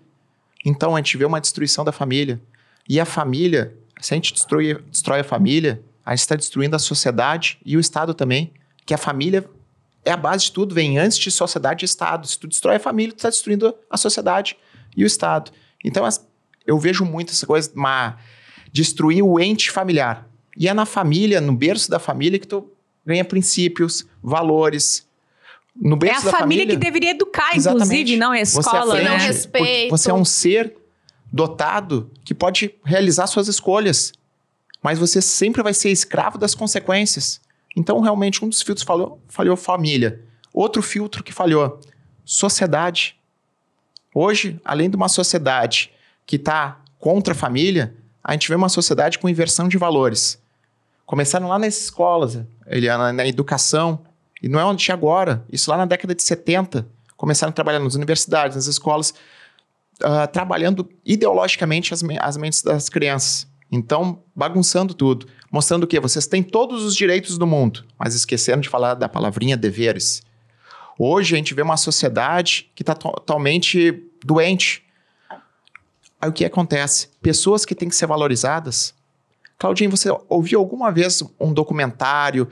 Então, a gente vê uma destruição da família. E a família, se a gente destrói a família, a gente está destruindo a sociedade e o Estado também. Que a família é a base de tudo, vem antes de sociedade e Estado. Se tu destrói a família, tu está destruindo a sociedade e o Estado. Então, eu vejo muito essa coisa, destruir o ente familiar. E é na família, no berço da família, que tu ganha princípios, valores. No berço é a família que deveria educar, inclusive, não é a escola, né? Respeito. Você é um ser dotado que pode realizar suas escolhas. Mas você sempre vai ser escravo das consequências. Então, realmente, um dos filtros falhou família. Outro filtro que falhou, sociedade. Hoje, além de uma sociedade que está contra a família, a gente vê uma sociedade com inversão de valores. Começaram lá nas escolas, Eliana, na educação. E não é de agora. Isso lá na década de 70. Começaram a trabalhar nas universidades, nas escolas, trabalhando ideologicamente as mentes das crianças. Então, bagunçando tudo. Mostrando que vocês têm todos os direitos do mundo, mas esqueceram de falar da palavrinha deveres. Hoje a gente vê uma sociedade que está totalmente doente. Aí o que acontece? Pessoas que têm que ser valorizadas. Claudinho, você ouviu alguma vez um documentário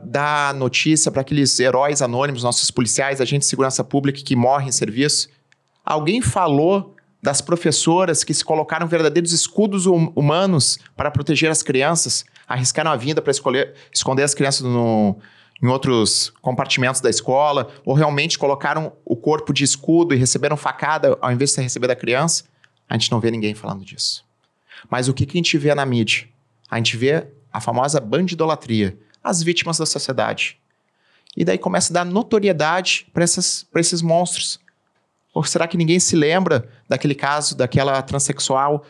dar notícia para aqueles heróis anônimos, nossos policiais, agentes de segurança pública que morrem em serviço? Alguém falou das professoras que se colocaram verdadeiros escudos humanos para proteger as crianças, arriscaram a vida para esconder as crianças em outros compartimentos da escola, ou realmente colocaram o corpo de escudo e receberam facada ao invés de receber da criança? A gente não vê ninguém falando disso. Mas o que a gente vê na mídia? A gente vê a famosa bandidolatria, as vítimas da sociedade. E daí começa a dar notoriedade para esses monstros. Ou será que ninguém se lembra daquele caso, daquela transexual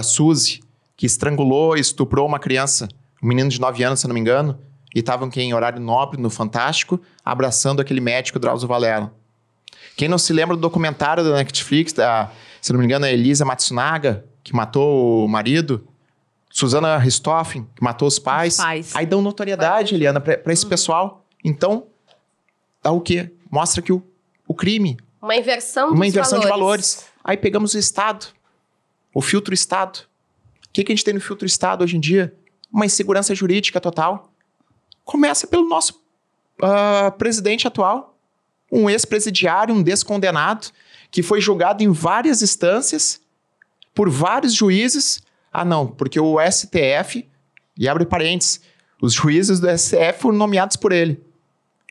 Suzy, que estrangulou e estuprou uma criança, um menino de 9 anos, se não me engano, e estavam em horário nobre, no Fantástico, abraçando aquele médico Drauzio Varela. Quem não se lembra do documentário da Netflix, se não me engano, a Elisa Matsunaga, que matou o marido, Susana Richthofen, que matou os pais. Aí dão notoriedade, Eliana, para esse pessoal. Então, dá o quê? Mostra que o crime... Uma inversão de valores. Aí pegamos o Estado, o filtro Estado. O que a gente tem no filtro Estado hoje em dia? Uma insegurança jurídica total. Começa pelo nosso presidente atual, um ex-presidiário, um descondenado, que foi julgado em várias instâncias, por vários juízes. Ah, não, porque o STF, e abre parênteses, os juízes do STF foram nomeados por ele.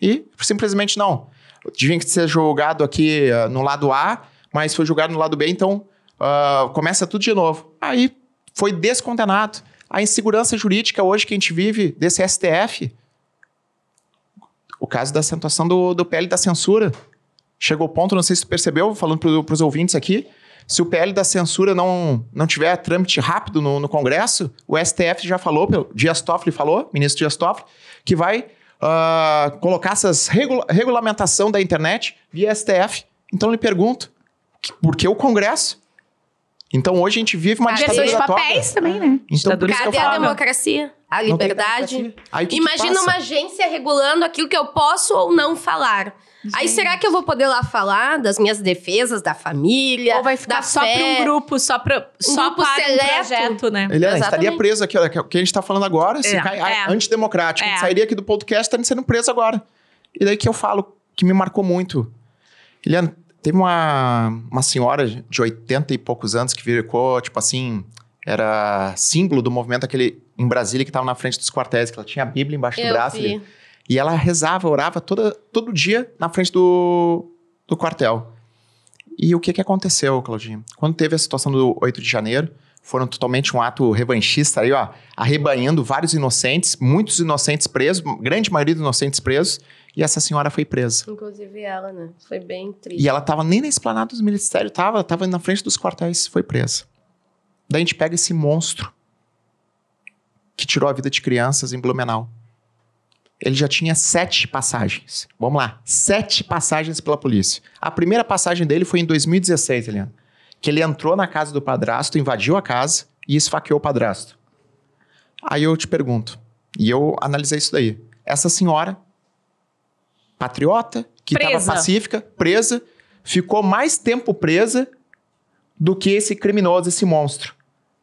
E simplesmente não. Tinha que ser julgado aqui no lado A, mas foi julgado no lado B, então começa tudo de novo. Aí foi descondenado. A insegurança jurídica hoje que a gente vive desse STF, o caso da acentuação do PL da censura, chegou ao ponto, não sei se tu percebeu, falando para os ouvintes aqui, se o PL da censura não tiver trâmite rápido no Congresso, o STF já falou, Dias Toffoli falou, ministro Dias Toffoli, que vai colocar essas regulamentação da internet via STF. Então eu lhe pergunto, por que o Congresso? Então hoje a gente vive uma ditadura da toga. Papéis também, né? Então, cadê a democracia? A liberdade? Imagina uma agência regulando aquilo que eu posso ou não falar. Gente. Aí será que eu vou poder lá falar das minhas defesas, da família, ou vai ficar só para um grupo, só para um projeto, né? Eliana, estaria preso aqui, olha, o que a gente tá falando agora, se cai antidemocrático. A gente sairia aqui do podcast, tá sendo preso agora. E daí que eu falo, que me marcou muito. Eliana, teve uma senhora de 80 e poucos anos que ficou, tipo assim, era símbolo do movimento aquele em Brasília que tava na frente dos quartéis, que ela tinha a Bíblia embaixo do braço. E ela rezava, orava todo dia na frente do quartel. E o que aconteceu, Claudinho? Quando teve a situação do 8 de janeiro, foram totalmente um ato revanchista, aí, arrebanhando vários inocentes, muitos inocentes presos, grande maioria dos inocentes presos, e essa senhora foi presa. Inclusive ela, né? Foi bem triste. E ela tava nem na esplanada dos ministérios, tava na frente dos quartéis, foi presa. Daí a gente pega esse monstro que tirou a vida de crianças em Blumenau. Ele já tinha 7 passagens. Vamos lá, 7 passagens pela polícia. A primeira passagem dele foi em 2016, Eliana. Que ele entrou na casa do padrasto, invadiu a casa e esfaqueou o padrasto. Aí eu te pergunto, e eu analisei isso daí. Essa senhora, patriota, que estava pacífica, presa, ficou mais tempo presa do que esse criminoso, esse monstro.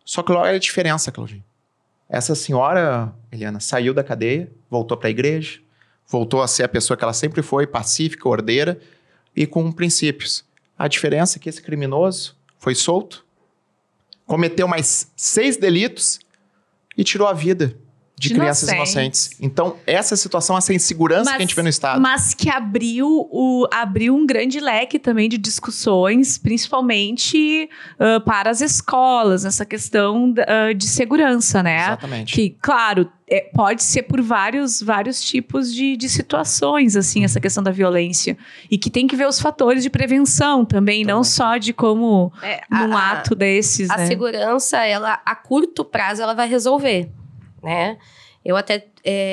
Só que olha a diferença, Claudinho. Essa senhora, Eliana, saiu da cadeia, voltou para a igreja, voltou a ser a pessoa que ela sempre foi, pacífica, ordeira e com princípios. A diferença é que esse criminoso foi solto, cometeu mais 6 delitos e tirou a vida de crianças inocentes. Então, essa situação, essa insegurança que a gente vê no Estado. Mas que abriu um grande leque também de discussões, principalmente para as escolas, essa questão de segurança, né? Exatamente. Que, claro, pode ser por vários tipos de situações, assim, essa questão da violência. E que tem que ver os fatores de prevenção também, não só de como num ato desses, a segurança, ela, a curto prazo, ela vai resolver, né? Eu até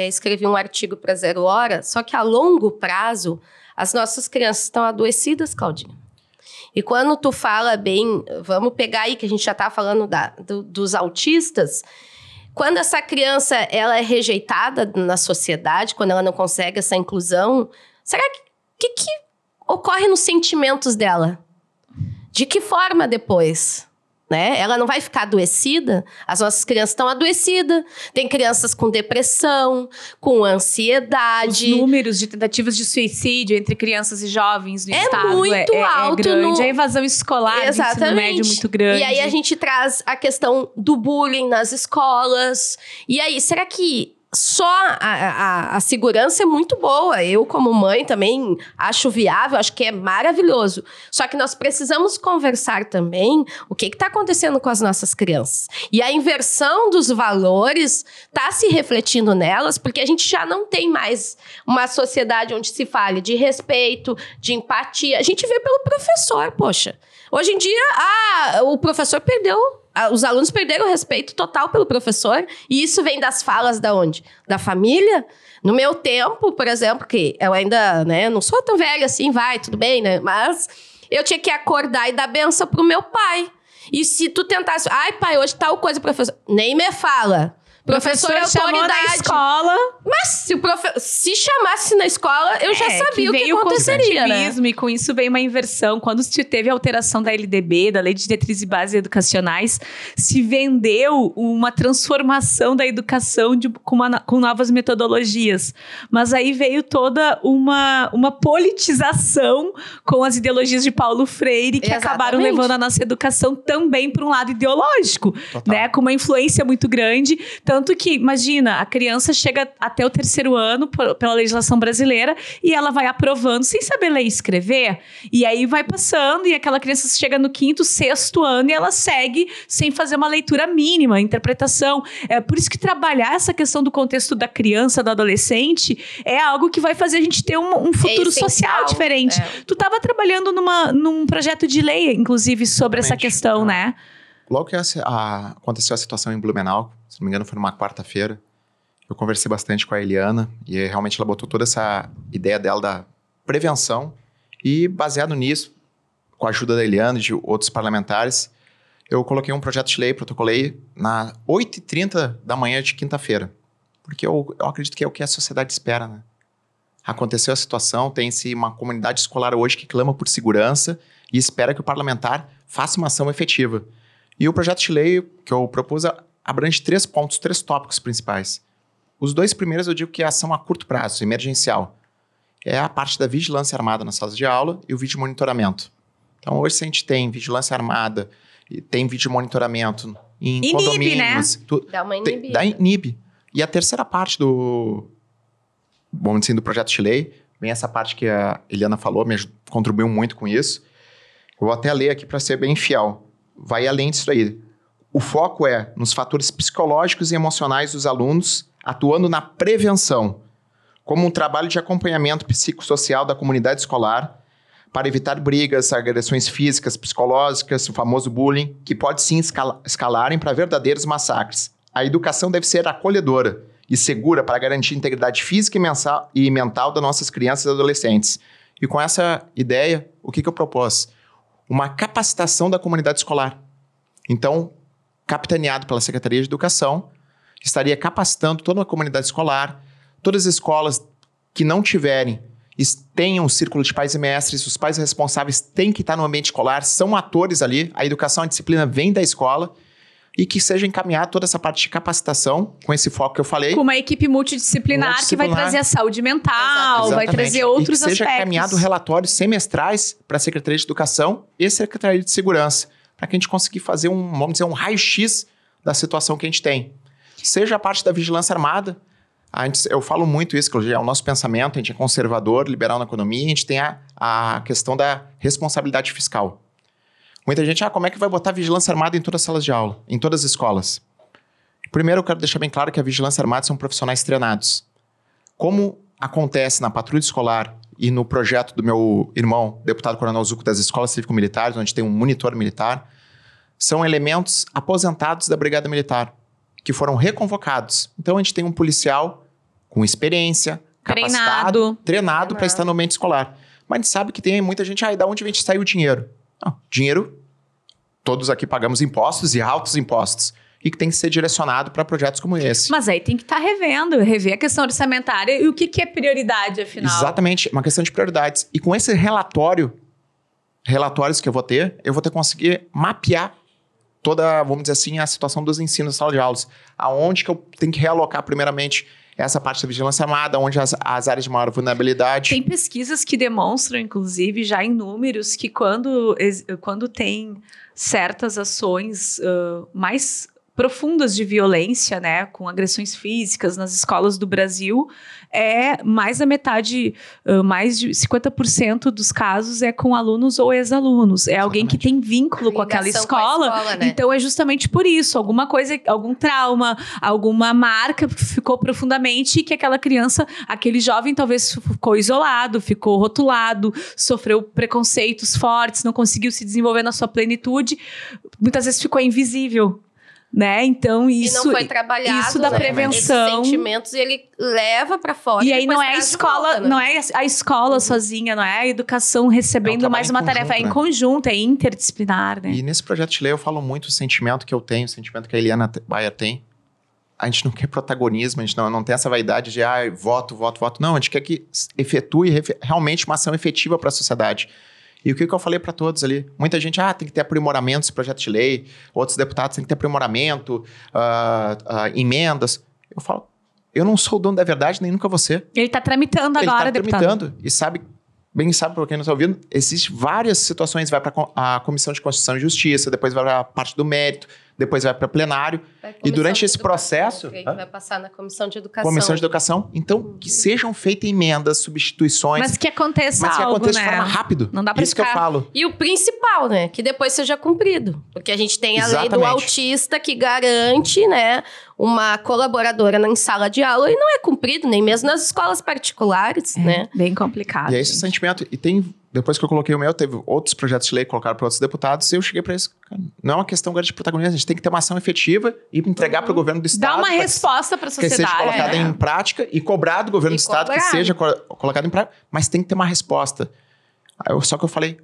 escrevi um artigo para 0 Hora, só que a longo prazo, as nossas crianças estão adoecidas, Claudinha. E quando tu fala bem, vamos pegar aí que a gente já está falando dos autistas, quando essa criança ela é rejeitada na sociedade, quando ela não consegue essa inclusão, será que ocorre nos sentimentos dela? De que forma depois? Né? Ela não vai ficar adoecida? As nossas crianças estão adoecidas. Tem crianças com depressão, com ansiedade. Os números de tentativas de suicídio entre crianças e jovens no estado muito alto. Grande. A evasão escolar do ensino médio é muito grande. E aí a gente traz a questão do bullying nas escolas. E aí, será que só a segurança é muito boa? Eu, como mãe, também acho viável, acho que é maravilhoso. Só que nós precisamos conversar também o que está acontecendo com as nossas crianças. E a inversão dos valores está se refletindo nelas, porque a gente já não tem mais uma sociedade onde se fale de respeito, de empatia. A gente vê pelo professor, poxa. Hoje em dia, o professor perdeu... Os alunos perderam o respeito total pelo professor. E isso vem das falas da onde? Da família? No meu tempo, por exemplo, que eu ainda, né, não sou tão velha assim, tudo bem, né? Mas eu tinha que acordar e dar benção pro meu pai. E se tu tentasse... Ai, pai, hoje tal coisa, professor... Nem me fala. Professor é autoridade. Na escola. Mas se chamasse na escola, eu já sabia o que aconteceria, né? E com isso veio uma inversão. Quando se teve a alteração da LDB, da Lei de Diretrizes e Bases Educacionais, se vendeu uma transformação da educação com novas metodologias. Mas aí veio toda uma politização com as ideologias de Paulo Freire, que acabaram levando a nossa educação também para um lado ideológico, né? Com uma influência muito grande. Tanto que, imagina, a criança chega até o 3º ano pela legislação brasileira e ela vai aprovando sem saber ler e escrever. E aí vai passando e aquela criança chega no 5º, 6º ano e ela segue sem fazer uma leitura mínima, interpretação. É por isso que trabalhar essa questão do contexto da criança, do adolescente, é algo que vai fazer a gente ter um futuro social diferente. Tu estava trabalhando num projeto de lei, inclusive, sobre essa questão, né? Logo que aconteceu a situação em Blumenau, se não me engano foi numa quarta-feira, eu conversei bastante com a Eliana e realmente ela botou toda essa ideia dela da prevenção e baseado nisso, com a ajuda da Eliana e de outros parlamentares, eu coloquei um projeto de lei, protocolei na 8h30 da manhã de quinta-feira, porque eu acredito que é o que a sociedade espera, né? Aconteceu a situação, tem-se uma comunidade escolar hoje que clama por segurança e espera que o parlamentar faça uma ação efetiva. E o projeto de lei que eu propus abrange 3 pontos, 3 tópicos principais. Os 2 primeiros eu digo que é ação a curto prazo, emergencial. É a parte da vigilância armada nas salas de aula e o vídeo monitoramento. Então, hoje, se a gente tem vigilância armada, e tem vídeo monitoramento em condomínios... Né? Dá uma inibida. Dá inibe. E a terceira parte do projeto de lei, bem essa parte que a Eliana falou, contribuiu muito com isso. Eu vou até ler aqui para ser bem fiel. Vai além disso aí. O foco é nos fatores psicológicos e emocionais dos alunos, atuando na prevenção, como um trabalho de acompanhamento psicossocial da comunidade escolar, para evitar brigas, agressões físicas, psicológicas, o famoso bullying, que pode sim escalarem para verdadeiros massacres. A educação deve ser acolhedora e segura para garantir a integridade física e mental das nossas crianças e adolescentes. E com essa ideia, o que eu propus? Uma capacitação da comunidade escolar. Então, capitaneado pela Secretaria de Educação, estaria capacitando toda a comunidade escolar, todas as escolas que não tiverem, tenham um círculo de pais e mestres, os pais responsáveis têm que estar no ambiente escolar, são atores ali, a educação, a disciplina vem da escola, e que seja encaminhada toda essa parte de capacitação, com esse foco que eu falei. Com uma equipe multidisciplinar que vai trazer a saúde mental, vai trazer outros aspectos. E que seja encaminhado relatórios semestrais para a Secretaria de Educação e a Secretaria de Segurança, para que a gente consiga fazer vamos dizer, um raio-x da situação que a gente tem. Seja a parte da vigilância armada, eu falo muito isso, que é o nosso pensamento, a gente é conservador, liberal na economia, a gente tem a questão da responsabilidade fiscal. Muita gente, como é que vai botar vigilância armada em todas as salas de aula, em todas as escolas? Primeiro, eu quero deixar bem claro que a vigilância armada são profissionais treinados. Como acontece na patrulha escolar e no projeto do meu irmão, deputado Coronel Zucco, das escolas cívico-militares, onde tem um monitor militar, são elementos aposentados da Brigada Militar. que foram reconvocados. Então, a gente tem um policial com experiência, capacitado, treinado para estar no ambiente escolar. Mas a gente sabe que tem muita gente, da onde a gente sai o dinheiro? Não, dinheiro, todos aqui pagamos impostos e altos impostos. E que tem que ser direcionado para projetos como esse. Mas aí tem que estar rever a questão orçamentária e o que é prioridade, afinal. Exatamente, uma questão de prioridades. E com esse relatórios que eu vou ter que conseguir mapear toda, vamos dizer assim, a situação dos ensinos da sala de aulas. Aonde que eu tenho que realocar primeiramente essa parte da vigilância armada, onde as áreas de maior vulnerabilidade. Tem pesquisas que demonstram, inclusive, já em números, que quando tem certas ações mais profundas de violência, né, com agressões físicas nas escolas do Brasil, mais da metade, mais de 50% dos casos é com alunos ou ex-alunos. É alguém que tem vínculo com aquela escola, né? Então é justamente por isso, alguma coisa, algum trauma, alguma marca ficou profundamente, que aquela criança, aquele jovem talvez ficou isolado, ficou rotulado, sofreu preconceitos fortes, não conseguiu se desenvolver na sua plenitude, muitas vezes ficou invisível. Né? Então, isso, e não foi trabalhado, isso da prevenção. Esses sentimentos ele leva para fora. E aí não é a escola, volta, né? Não é a escola sozinha, não é a educação recebendo mais uma tarefa, é em conjunto, é interdisciplinar, né? E nesse projeto de lei eu falo muito o sentimento que eu tenho, o sentimento que a Eliana Bayer tem. A gente não quer protagonismo, a gente não tem essa vaidade de voto. Não, a gente quer que efetue realmente uma ação efetiva para a sociedade. E o que eu falei para todos ali? Muita gente, tem que ter aprimoramento esse projeto de lei. Outros deputados têm que ter aprimoramento, emendas. Eu falo, eu não sou o dono da verdade, nem nunca vou ser. Ele está tramitando agora, deputado. Ele está tramitando. E sabe por quem não está ouvindo, existem várias situações. Vai para a Comissão de Constituição e Justiça, depois vai para a parte do mérito, depois vai para plenário. E durante esse processo... Vai passar na Comissão de Educação. Comissão de Educação. Então, que sejam feitas emendas, substituições. Mas que aconteça algo, de forma rápido. Não dá para Isso que eu falo. E o principal, né? Que depois seja cumprido. Porque a gente tem a lei do autista que garante, né? Uma colaboradora em sala de aula e não é cumprido, nem mesmo nas escolas particulares, né? Bem complicado. E é esse sentimento. E tem... Depois que eu coloquei o meu, teve outros projetos de lei colocados para outros deputados, e eu cheguei para isso. Não é uma questão de protagonismo, a gente tem que ter uma ação efetiva e entregar para o governo do Estado. Dá uma resposta para a sociedade. Que seja colocada em prática e cobrar do governo do Estado que seja colocado em prática, mas tem que ter uma resposta. Só que eu falei,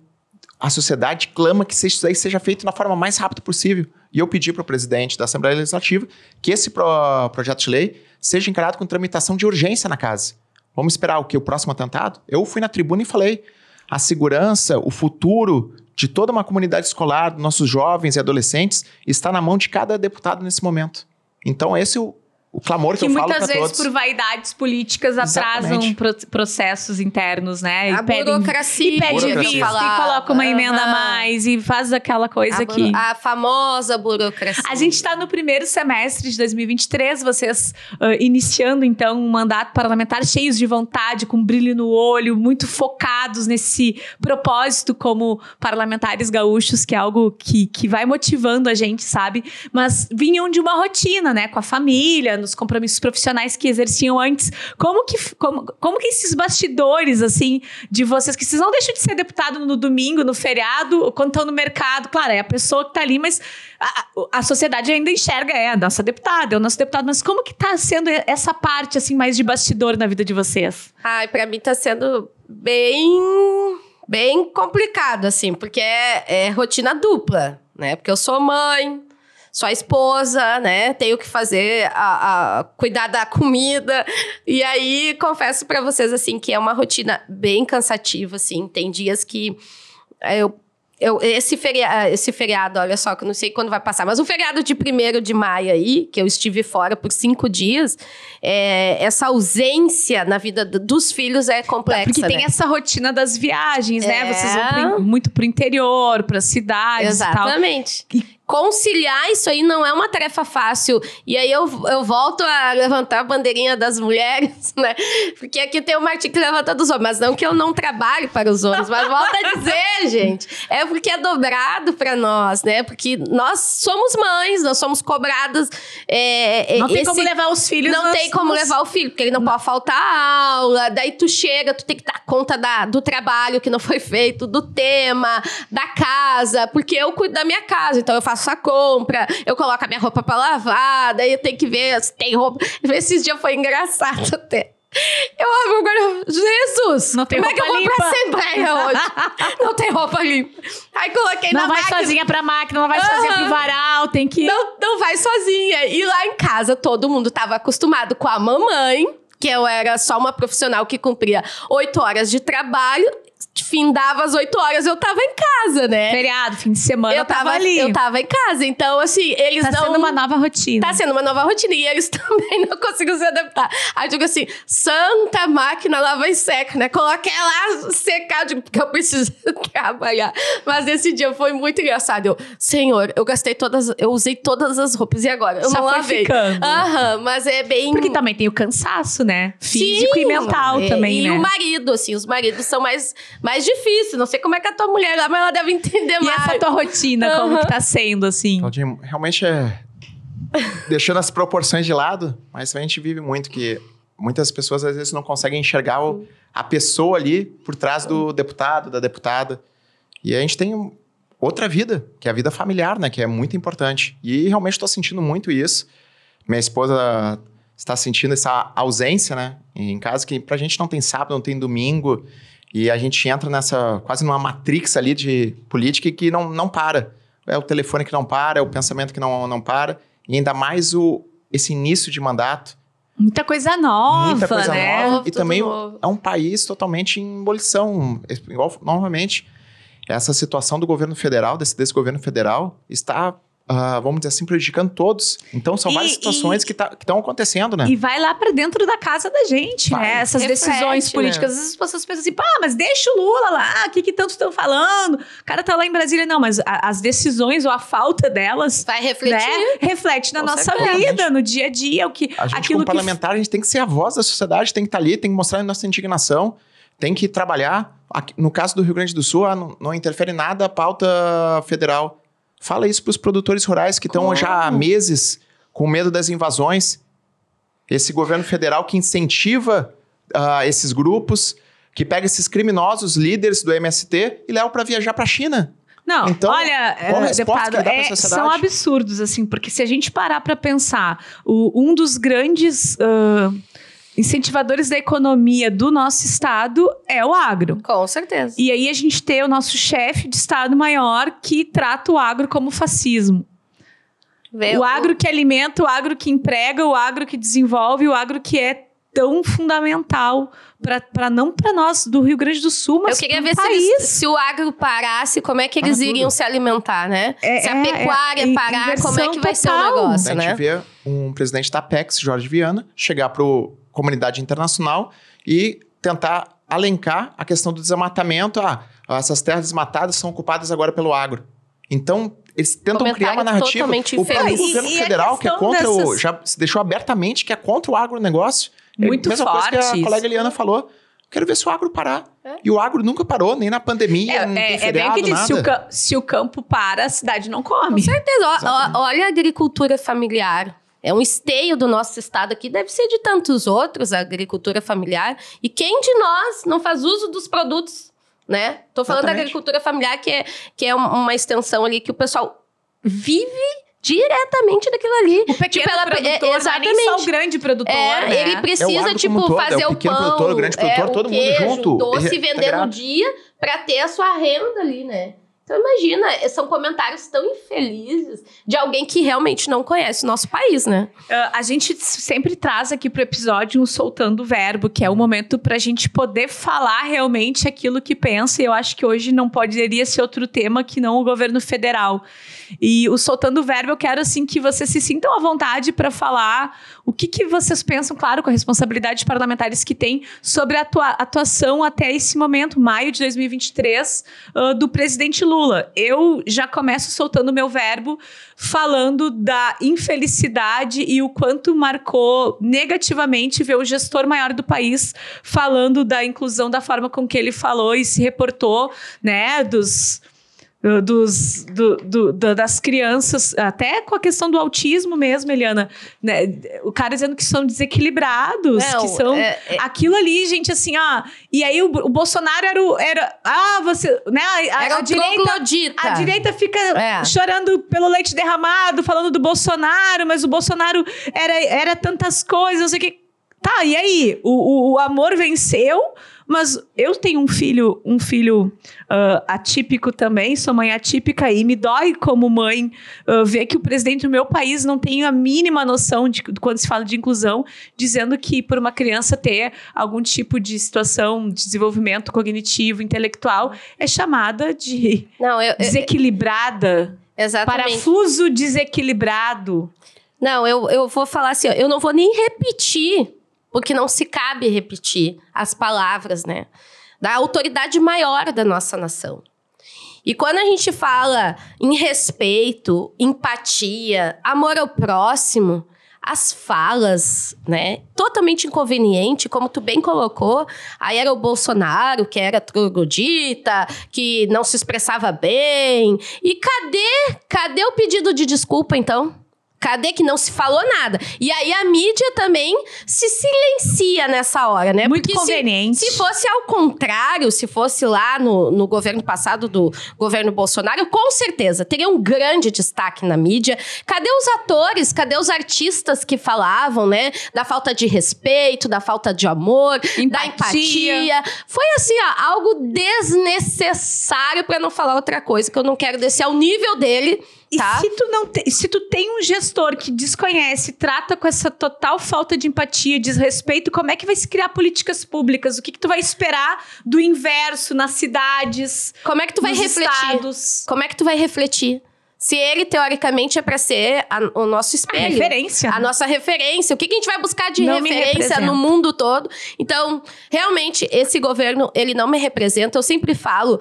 a sociedade clama que isso aí seja feito da forma mais rápida possível. E eu pedi para o presidente da Assembleia Legislativa que esse projeto de lei seja encarado com tramitação de urgência na casa. Vamos esperar o próximo atentado? Eu fui na tribuna e falei... A segurança, o futuro de toda uma comunidade escolar, dos nossos jovens e adolescentes, está na mão de cada deputado nesse momento. Então, esse é o clamor que eu falo para todos. Que muitas vezes, por vaidades políticas, atrasam processos internos, né? A burocracia. E pede visto, e coloca uma emenda a mais, e faz aquela coisa aqui. A famosa burocracia. A gente está no primeiro semestre de 2023, vocês iniciando, então, um mandato parlamentar cheios de vontade, com brilho no olho, muito focados nesse propósito como parlamentares gaúchos, que é algo que vai motivando a gente, sabe? Mas vinham de uma rotina, né? Com a família, nos compromissos profissionais que exerciam antes. Como que esses bastidores, assim, de vocês, que vocês não deixam de ser deputado no domingo, no feriado, quando estão no mercado, claro, é a pessoa que tá ali, mas a sociedade ainda enxerga, é o nosso deputado, mas como que tá sendo essa parte, assim, mais de bastidor na vida de vocês? Pra mim tá sendo bem complicado, assim, porque é rotina dupla, né? Porque eu sou mãe, sou a esposa, né? Tenho que fazer, cuidar da comida. E aí, confesso pra vocês, assim, que é uma rotina bem cansativa, assim. Tem dias que esse feriado, olha só, que eu não sei quando vai passar, mas o feriado de 1º de maio aí, que eu estive fora por 5 dias, essa ausência na vida dos filhos é complexa, porque tem essa rotina das viagens, né? Vocês vão muito pro interior, pras cidades. Exatamente. E tal. Conciliar isso aí não é uma tarefa fácil. E aí eu volto a levantar a bandeirinha das mulheres, né? Porque aqui tem o Martim que levanta dos homens. Mas não que eu não trabalhe para os homens. Mas volto a dizer, gente. É porque é dobrado para nós, né? Porque nós somos mães, nós somos cobradas. Não tem como levar os filhos. Não tem como levar o filho, porque ele não pode faltar a aula. Daí tu chega, tu tem que estar conta do trabalho que não foi feito, do tema, da casa, porque eu cuido da minha casa, então eu faço a compra, eu coloco a minha roupa pra lavar, daí eu tenho que ver se tem roupa. Esses dias foi engraçado até. Eu abro agora, Jesus, não tem como roupa é que eu vou limpa? pra Assembleia hoje? Não tem roupa limpa. Aí coloquei na máquina. Não vai sozinha pra máquina, não vai sozinha pro varal, tem que... Não vai sozinha. E lá em casa, todo mundo tava acostumado com a mamãe, que eu era só uma profissional que cumpria 8 horas de trabalho. Findava às 8 horas, eu tava em casa, né? Feriado, fim de semana, eu tava ali. Eu tava em casa, então assim, eles Tá sendo uma nova rotina. Tá sendo uma nova rotina, e eles também não conseguiram se adaptar. Aí eu digo assim, santa máquina lava e seca, né? Coloca ela secar, porque eu preciso trabalhar. Mas esse dia foi muito engraçado. Senhor, eu usei todas as roupas, e agora? Eu só não foi lavei. ficando. Mas é bem... Porque também tem o cansaço, né? Físico e mental também, né? E o marido, assim, os maridos são mais difíceis. Não sei como é que a tua mulher lá, mas ela deve entender mais. E essa tua rotina, como que tá sendo, assim? Claudinha, realmente deixando as proporções de lado, mas a gente vive muito que muitas pessoas às vezes não conseguem enxergar a pessoa ali por trás do deputado, da deputada. E a gente tem outra vida, que é a vida familiar, né? Que é muito importante. E realmente estou sentindo muito isso. Minha esposa está sentindo essa ausência, né? Em casa, que pra gente não tem sábado, não tem domingo. E a gente entra quase numa matrix ali de política que não para. É o telefone que não para, é o pensamento que não para. E ainda mais esse início de mandato. Muita coisa nova, né? Nova. E também é um país totalmente em ebulição. Igual, novamente, essa situação do governo federal, desse governo federal, está... vamos dizer assim, prejudicando todos. Então, são várias situações que estão acontecendo, né? E vai lá pra dentro da casa da gente, né? Essas decisões políticas. Às vezes as pessoas pensam assim, mas deixa o Lula lá, o que tanto estão falando? O cara tá lá em Brasília. Não, mas as decisões ou a falta delas... Vai refletir. Né? Reflete na nossa vida, no dia a dia. A gente, como parlamentar, a gente tem que ser a voz da sociedade, tem que estar ali, tem que mostrar a nossa indignação, tem que trabalhar. No caso do Rio Grande do Sul, não interfere nada a pauta federal. Fala isso para os produtores rurais que estão já há meses com medo das invasões. Esse governo federal que incentiva esses grupos, que pega esses criminosos líderes do MST e leva para viajar para a China. Não, então, olha, deputado, são absurdos, assim, porque se a gente parar para pensar, um dos grandes... incentivadores da economia do nosso estado é o agro. Com certeza. E aí a gente tem o nosso chefe de estado maior que trata o agro como fascismo. O agro que alimenta, o agro que emprega, o agro que desenvolve, o agro que é tão fundamental não para nós do Rio Grande do Sul, mas eu queria ver se o agro parasse, como é que eles iriam se alimentar, né? Se a pecuária parar, como é que vai ser o negócio, né? A gente vê um presidente da Apex, Jorge Viana, chegar para comunidade internacional e tentar alencar a questão do desmatamento. Essas terras desmatadas são ocupadas agora pelo agro. Então, eles tentam criar uma narrativa. O próprio governo federal, que é contra já se deixou abertamente que é contra o agronegócio. Muito mesma forte. Mesma coisa que a colega Eliana falou. Quero ver se o agro parar. E o agro nunca parou, nem na pandemia, não tem feriado, bem que diz, nada. Se o campo para, a cidade não come. Com certeza. Olha a agricultura familiar. É um esteio do nosso estado aqui, deve ser de tantos outros, a agricultura familiar. E quem de nós não faz uso dos produtos, né? Tô falando da agricultura familiar, que é uma extensão ali que o pessoal vive diretamente daquilo ali. O pequeno produtor, exatamente. Nem só o grande produtor, né? Ele precisa, fazer o pequeno pão, produtor, o grande produtor, todo queijo, mundo junto. Doce, vender no dia para ter a sua renda ali, né? Então, imagina, são comentários tão infelizes de alguém que realmente não conhece o nosso país, né? A gente sempre traz aqui pro episódio um Soltando o Verbo, que é o momento pra gente poder falar realmente aquilo que pensa. E eu acho que hoje não poderia ser outro tema que não o governo federal. E o Soltando o Verbo, eu quero, assim, que vocês se sintam à vontade para falar o que vocês pensam, claro, com a responsabilidade de parlamentares que têm, sobre a atuação até esse momento, maio de 2023, do presidente Lula. Eu já começo soltando o meu verbo, falando da infelicidade e o quanto marcou negativamente ver o gestor maior do país falando da inclusão da forma com que ele falou e se reportou, né, das crianças, até com a questão do autismo mesmo, Eliana, né? O cara dizendo que são desequilibrados, que são aquilo ali, gente, assim, e aí o Bolsonaro era você, né, a direita fica chorando pelo leite derramado, falando do Bolsonaro, mas o Bolsonaro era tantas coisas, não sei o que. Tá, e aí? O amor venceu, mas eu tenho um filho atípico também, sou mãe atípica e me dói como mãe ver que o presidente do meu país não tem a mínima noção de quando se fala de inclusão, dizendo que por uma criança ter algum tipo de situação de desenvolvimento cognitivo, intelectual, é chamada de desequilibrada. Exatamente. Parafuso desequilibrado. Não, eu vou falar assim, eu não vou nem repetir, porque não se cabe repetir as palavras, né, da autoridade maior da nossa nação. E quando a gente fala em respeito, empatia, amor ao próximo, as falas, né, totalmente inconveniente, como tu bem colocou, aí era o Bolsonaro, que era troglodita, que não se expressava bem. E cadê o pedido de desculpa, então? Cadê que não se falou nada? E aí a mídia também se silencia nessa hora, né? Muito conveniente. Se fosse ao contrário, se fosse lá no governo passado do governo Bolsonaro, com certeza teria um grande destaque na mídia. Cadê os atores? Cadê os artistas que falavam, né? Da falta de respeito, da falta de amor, da empatia. Foi assim, algo desnecessário, para não falar outra coisa, que eu não quero descer ao nível dele. Tá? E se tu tem um gestor que desconhece, trata com essa total falta de empatia, desrespeito, como é que vai se criar políticas públicas? O que tu vai esperar do inverso nas cidades? Como é que tu vai refletir? Estados? Como é que tu vai refletir? Se ele, teoricamente, é para ser o nosso espelho. A referência. A nossa referência. O que a gente vai buscar de referência no mundo todo? Então, realmente, esse governo, ele não me representa. Eu sempre falo,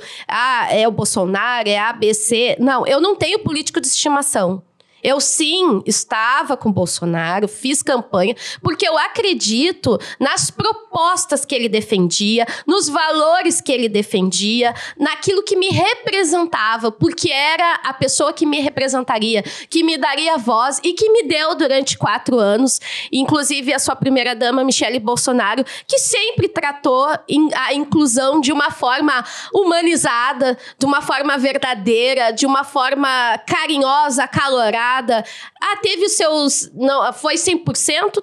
é o Bolsonaro, é a ABC. Não, eu não tenho político de estimação. Eu, sim, estava com o Bolsonaro, fiz campanha, porque eu acredito nas propostas que ele defendia, nos valores que ele defendia, naquilo que me representava, porque era a pessoa que me representaria, que me daria voz e que me deu durante 4 anos, inclusive a sua primeira-dama, Michele Bolsonaro, que sempre tratou a inclusão de uma forma humanizada, de uma forma verdadeira, de uma forma carinhosa, acalorada. Teve os seus... Não, foi 100%?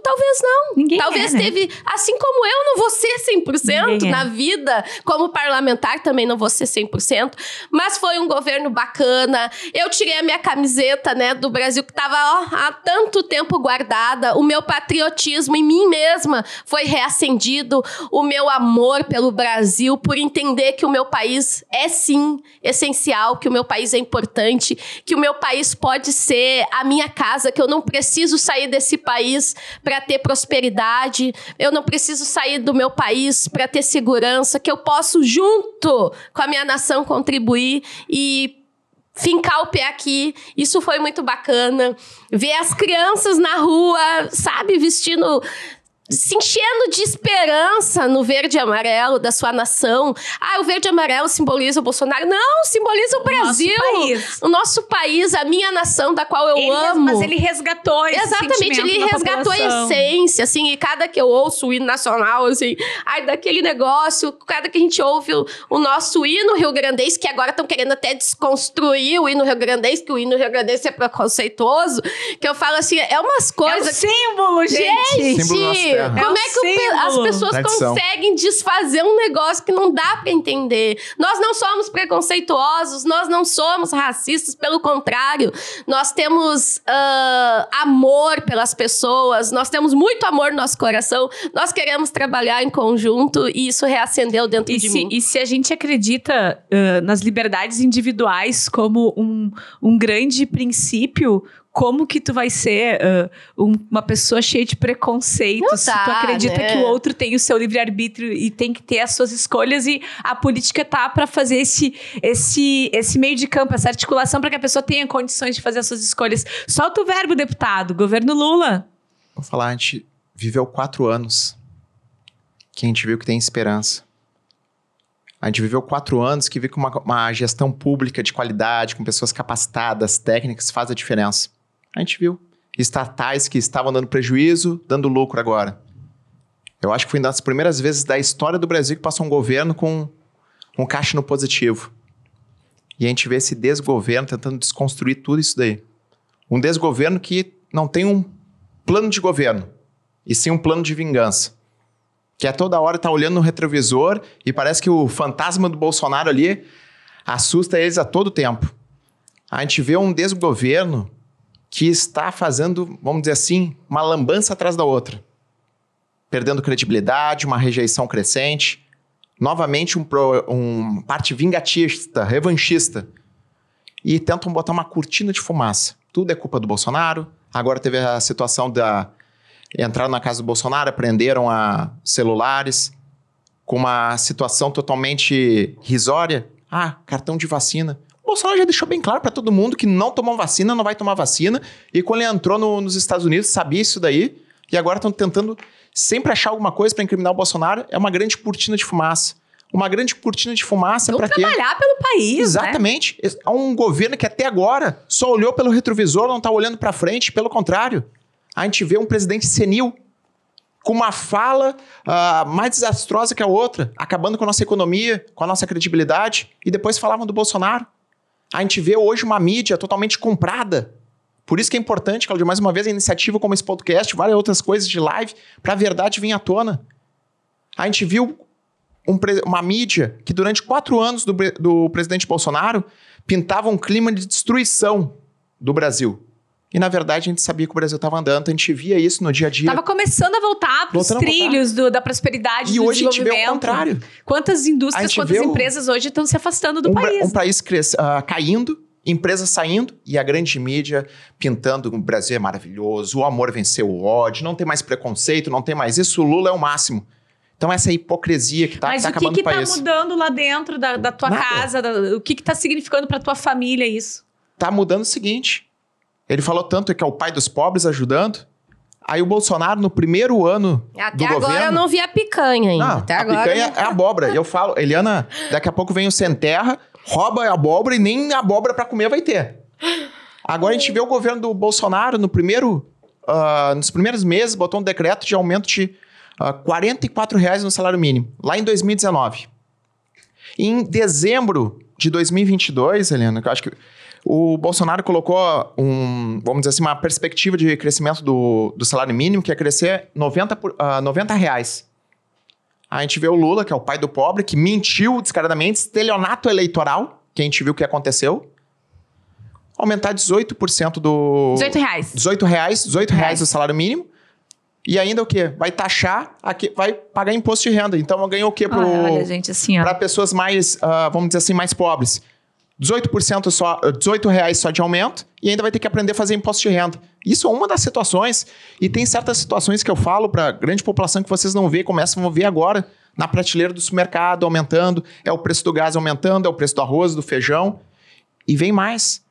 Talvez não. Ninguém Talvez teve... Assim como eu não vou ser 100% na vida, como parlamentar também não vou ser 100%, mas foi um governo bacana. Eu tirei a minha camiseta, né, do Brasil, que estava há tanto tempo guardada. O meu patriotismo em mim mesma foi reacendido. O meu amor pelo Brasil, por entender que o meu país é, sim, essencial, que o meu país é importante, que o meu país pode ser a minha casa, que eu não preciso sair desse país para ter prosperidade, eu não preciso sair do meu país para ter segurança, que eu posso, junto com a minha nação, contribuir e fincar o pé aqui. Isso foi muito bacana. Ver as crianças na rua, sabe, vestindo... se enchendo de esperança no verde e amarelo da sua nação. O verde e amarelo simboliza o Bolsonaro. Não, simboliza o Brasil. O nosso país, a minha nação, da qual eu amo. Mas ele resgatou esse Exatamente, ele resgatou a essência, assim, e cada que eu ouço o hino nacional, assim, daquele negócio, cada que a gente ouve o nosso hino rio-grandense, que agora estão querendo até desconstruir o hino rio-grandense, que o hino rio-grandense é preconceituoso, que eu falo assim, é umas coisas... É um símbolo, gente! Símbolo. Como é que as pessoas conseguem desfazer um negócio que não dá pra entender? Nós não somos preconceituosos, nós não somos racistas, pelo contrário. Nós temos amor pelas pessoas, nós temos muito amor no nosso coração, nós queremos trabalhar em conjunto e isso reacendeu dentro de mim. E se a gente acredita nas liberdades individuais como um grande princípio, como que tu vai ser uma pessoa cheia de preconceito se tu acredita, né, que o outro tem o seu livre-arbítrio e tem que ter as suas escolhas e a política tá para fazer esse meio de campo, essa articulação para que a pessoa tenha condições de fazer as suas escolhas. Solta o verbo, deputado. Governo Lula. Vou falar, a gente viveu 4 anos que a gente viu que tem esperança. A gente viveu 4 anos que vi que uma gestão pública de qualidade, com pessoas capacitadas, técnicas, faz a diferença. A gente viu estatais que estavam dando prejuízo, dando lucro agora. Eu acho que foi uma das primeiras vezes da história do Brasil que passou um governo com um caixa no positivo. E a gente vê esse desgoverno tentando desconstruir tudo isso daí. Um desgoverno que não tem um plano de governo, e sim um plano de vingança. Que é toda hora tá olhando no retrovisor e parece que o fantasma do Bolsonaro ali assusta eles a todo tempo. A gente vê um desgoverno que está fazendo, vamos dizer assim, uma lambança atrás da outra. Perdendo credibilidade, uma rejeição crescente. Novamente um parte vingatista, revanchista. E tentam botar uma cortina de fumaça. Tudo é culpa do Bolsonaro. Agora teve a situação entraram na casa do Bolsonaro, prenderam celulares, com uma situação totalmente risória. Cartão de vacina. O Bolsonaro já deixou bem claro para todo mundo que não tomou vacina, não vai tomar vacina. E quando ele entrou nos Estados Unidos, sabia isso daí. E agora estão tentando sempre achar alguma coisa para incriminar o Bolsonaro. É uma grande cortina de fumaça. Uma grande cortina de fumaça para quê? Trabalhar pelo país, Exatamente. Né? É um governo que até agora só olhou pelo retrovisor, não está olhando para frente. Pelo contrário. A gente vê um presidente senil, com uma fala mais desastrosa que a outra, acabando com a nossa economia, com a nossa credibilidade, e depois falavam do Bolsonaro. A gente vê hoje uma mídia totalmente comprada. Por isso que é importante, Claudio, mais uma vez, a iniciativa como esse podcast, várias outras coisas de live, para a verdade vir à tona. A gente viu uma mídia que durante 4 anos do presidente Bolsonaro pintava um clima de destruição do Brasil. E, na verdade, a gente sabia que o Brasil estava andando, a gente via isso no dia a dia. Estava começando a voltar para os trilhos da prosperidade, do desenvolvimento. E hoje a gente vê o contrário. Quantas indústrias, quantas empresas hoje estão se afastando do país. Um país caindo, empresas saindo, e a grande mídia pintando o Brasil é maravilhoso, o amor venceu o ódio, não tem mais preconceito, não tem mais isso, o Lula é o máximo. Então, essa hipocrisia que está acabando com o país. Mas o que está mudando lá dentro da tua casa? O que está significando para tua família isso? Está mudando o seguinte... Ele falou tanto que é o pai dos pobres ajudando. Aí o Bolsonaro, no primeiro ano do governo... Até agora eu não vi a picanha ainda. Não, a picanha é abóbora. E eu falo, Eliana, daqui a pouco vem o Sem Terra, rouba a abóbora e nem a abóbora para comer vai ter. Agora a gente vê o governo do Bolsonaro, nos primeiros meses, botou um decreto de aumento de R$44 no salário mínimo, lá em 2019. Em dezembro de 2022, Eliana, que eu acho que... O Bolsonaro colocou vamos dizer assim, uma perspectiva de crescimento do salário mínimo, que ia crescer R$90. A gente vê o Lula, que é o pai do pobre, que mentiu descaradamente, estelionato eleitoral, que a gente viu o que aconteceu. Aumentar 18% do... R$18 do salário mínimo. E ainda o quê? Vai taxar, vai pagar imposto de renda. Então, ganhou o quê olha, gente, assim, ó. Para pessoas mais, vamos dizer assim, mais pobres? R$18 só, R$18 só de aumento, e ainda vai ter que aprender a fazer imposto de renda. Isso é uma das situações, e tem certas situações que eu falo para a grande população que vocês não vê, começam a ver agora, na prateleira do supermercado aumentando, é o preço do gás aumentando, é o preço do arroz, do feijão, e vem mais.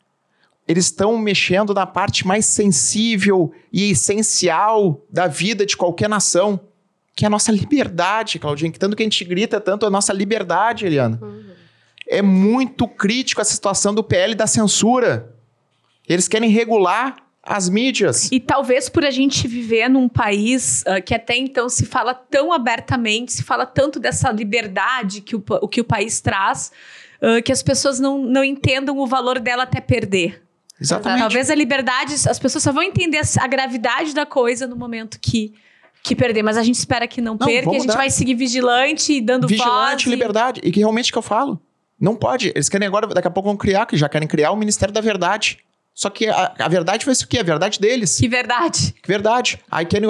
Eles estão mexendo na parte mais sensível e essencial da vida de qualquer nação, que é a nossa liberdade, Claudinha, que tanto que a gente grita tanto a nossa liberdade, Eliana. É muito crítico essa situação do PL da censura. Eles querem regular as mídias. E talvez por a gente viver num país que até então se fala tão abertamente, se fala tanto dessa liberdade que o país traz, que as pessoas não entendam o valor dela até perder. Exatamente. Talvez a liberdade, as pessoas só vão entender a gravidade da coisa no momento que perder, mas a gente espera que não perca, e a gente vai seguir vigilante e dando voz. Vigilante, liberdade. E que realmente que eu falo. Não pode. Eles querem agora, daqui a pouco vão criar, que já querem criar o Ministério da Verdade. Só que a verdade vai ser o quê? A verdade deles. Que verdade? Que verdade. Aí querem,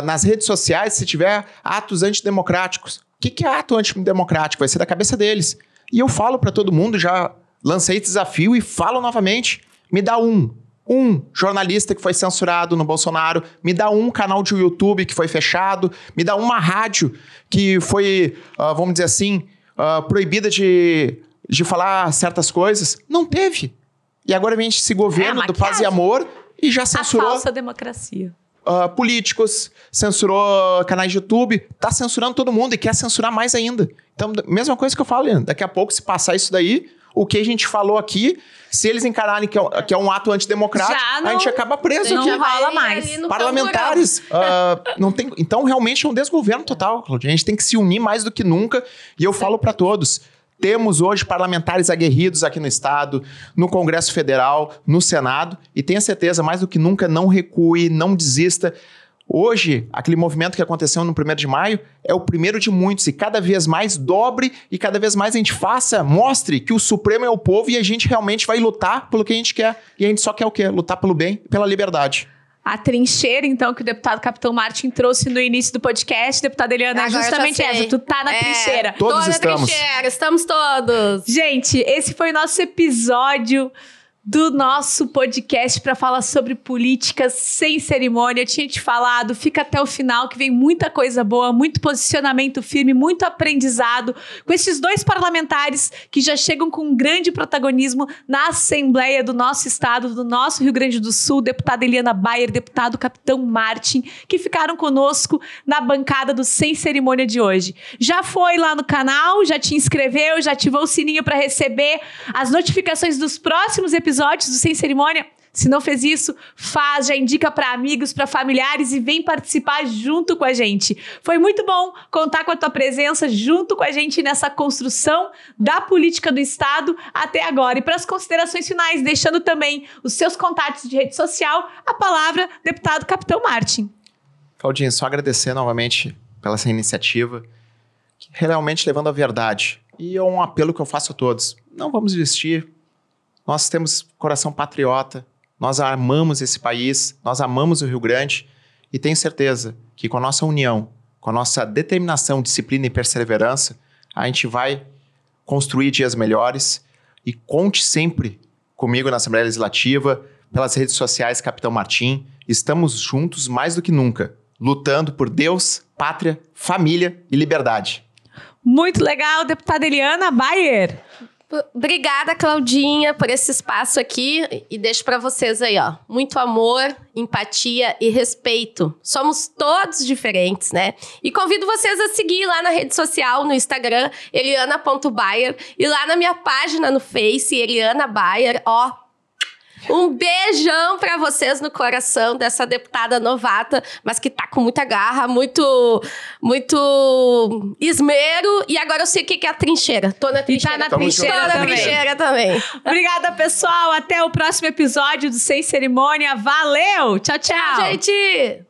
nas redes sociais, se tiver atos antidemocráticos. O que é ato antidemocrático? Vai ser da cabeça deles. E eu falo pra todo mundo, já lancei esse desafio e falo novamente. Me dá um jornalista que foi censurado no Bolsonaro, me dá um canal de YouTube que foi fechado, me dá uma rádio que foi, vamos dizer assim, proibida de falar certas coisas. Não teve. E agora vem esse governo do paz e amor e já censurou. A falsa democracia. políticos, censurou canais de YouTube, tá censurando todo mundo e quer censurar mais ainda. Então, mesma coisa que eu falo, daqui a pouco, se passar isso daí, o que a gente falou aqui, se eles encararem que é um ato antidemocrático, a gente acaba preso aqui. Não rola mais. Parlamentares. Não tem, então, realmente é um desgoverno total, Claudinha. A gente tem que se unir mais do que nunca. E eu falo para todos, temos hoje parlamentares aguerridos aqui no Estado, no Congresso Federal, no Senado, e tenha certeza, mais do que nunca, não recue, não desista. Hoje, aquele movimento que aconteceu no 1º de maio é o primeiro de muitos, e cada vez mais dobre e cada vez mais a gente mostre que o Supremo é o povo e a gente realmente vai lutar pelo que a gente quer. E a gente só quer o quê? Lutar pelo bem e pela liberdade. A trincheira, então, que o deputado Capitão Martin trouxe no início do podcast, deputada Eliana, é justamente essa. Tu tá na trincheira. Todos estamos. Na trincheira, estamos todos. Gente, esse foi o nosso episódio do nosso podcast para falar sobre políticas sem cerimônia. Eu tinha te falado, fica até o final que vem muita coisa boa, muito posicionamento firme, muito aprendizado com esses 2 parlamentares que já chegam com um grande protagonismo na Assembleia do nosso estado, do nosso Rio Grande do Sul, deputada Eliana Bayer, deputado Capitão Martin, que ficaram conosco na bancada do Sem Cerimônia de hoje. Já foi lá no canal, já te inscreveu, já ativou o sininho para receber as notificações dos próximos episódios do Sem Cerimônia? Se não fez isso, faz, já indica para amigos, para familiares e vem participar junto com a gente. Foi muito bom contar com a tua presença junto com a gente nessa construção da política do Estado até agora. E para as considerações finais, deixando também os seus contatos de rede social, a palavra, deputado Capitão Martin. Claudinha, só agradecer novamente pela essa iniciativa, realmente levando a verdade. E é um apelo que eu faço a todos. Não vamos desistir. Nós temos coração patriota, nós amamos esse país, nós amamos o Rio Grande e tenho certeza que com a nossa união, com a nossa determinação, disciplina e perseverança, a gente vai construir dias melhores e conte sempre comigo na Assembleia Legislativa, pelas redes sociais Capitão Martim. Estamos juntos mais do que nunca, lutando por Deus, pátria, família e liberdade. Muito legal, deputada Eliana Bayer. Obrigada, Claudinha, por esse espaço aqui. E deixo para vocês aí, ó, muito amor, empatia e respeito. Somos todos diferentes, né? E convido vocês a seguir lá na rede social, no Instagram, eliana.bayer, e lá na minha página no Face, Eliana Bayer, ó. Um beijão pra vocês no coração dessa deputada novata, mas que tá com muita garra, muito esmero. E agora eu sei o que é a trincheira. Tô na trincheira. E tá na trincheira também. Obrigada, pessoal. Até o próximo episódio do Sem Cerimônia. Valeu! Tchau, tchau. Tchau, gente!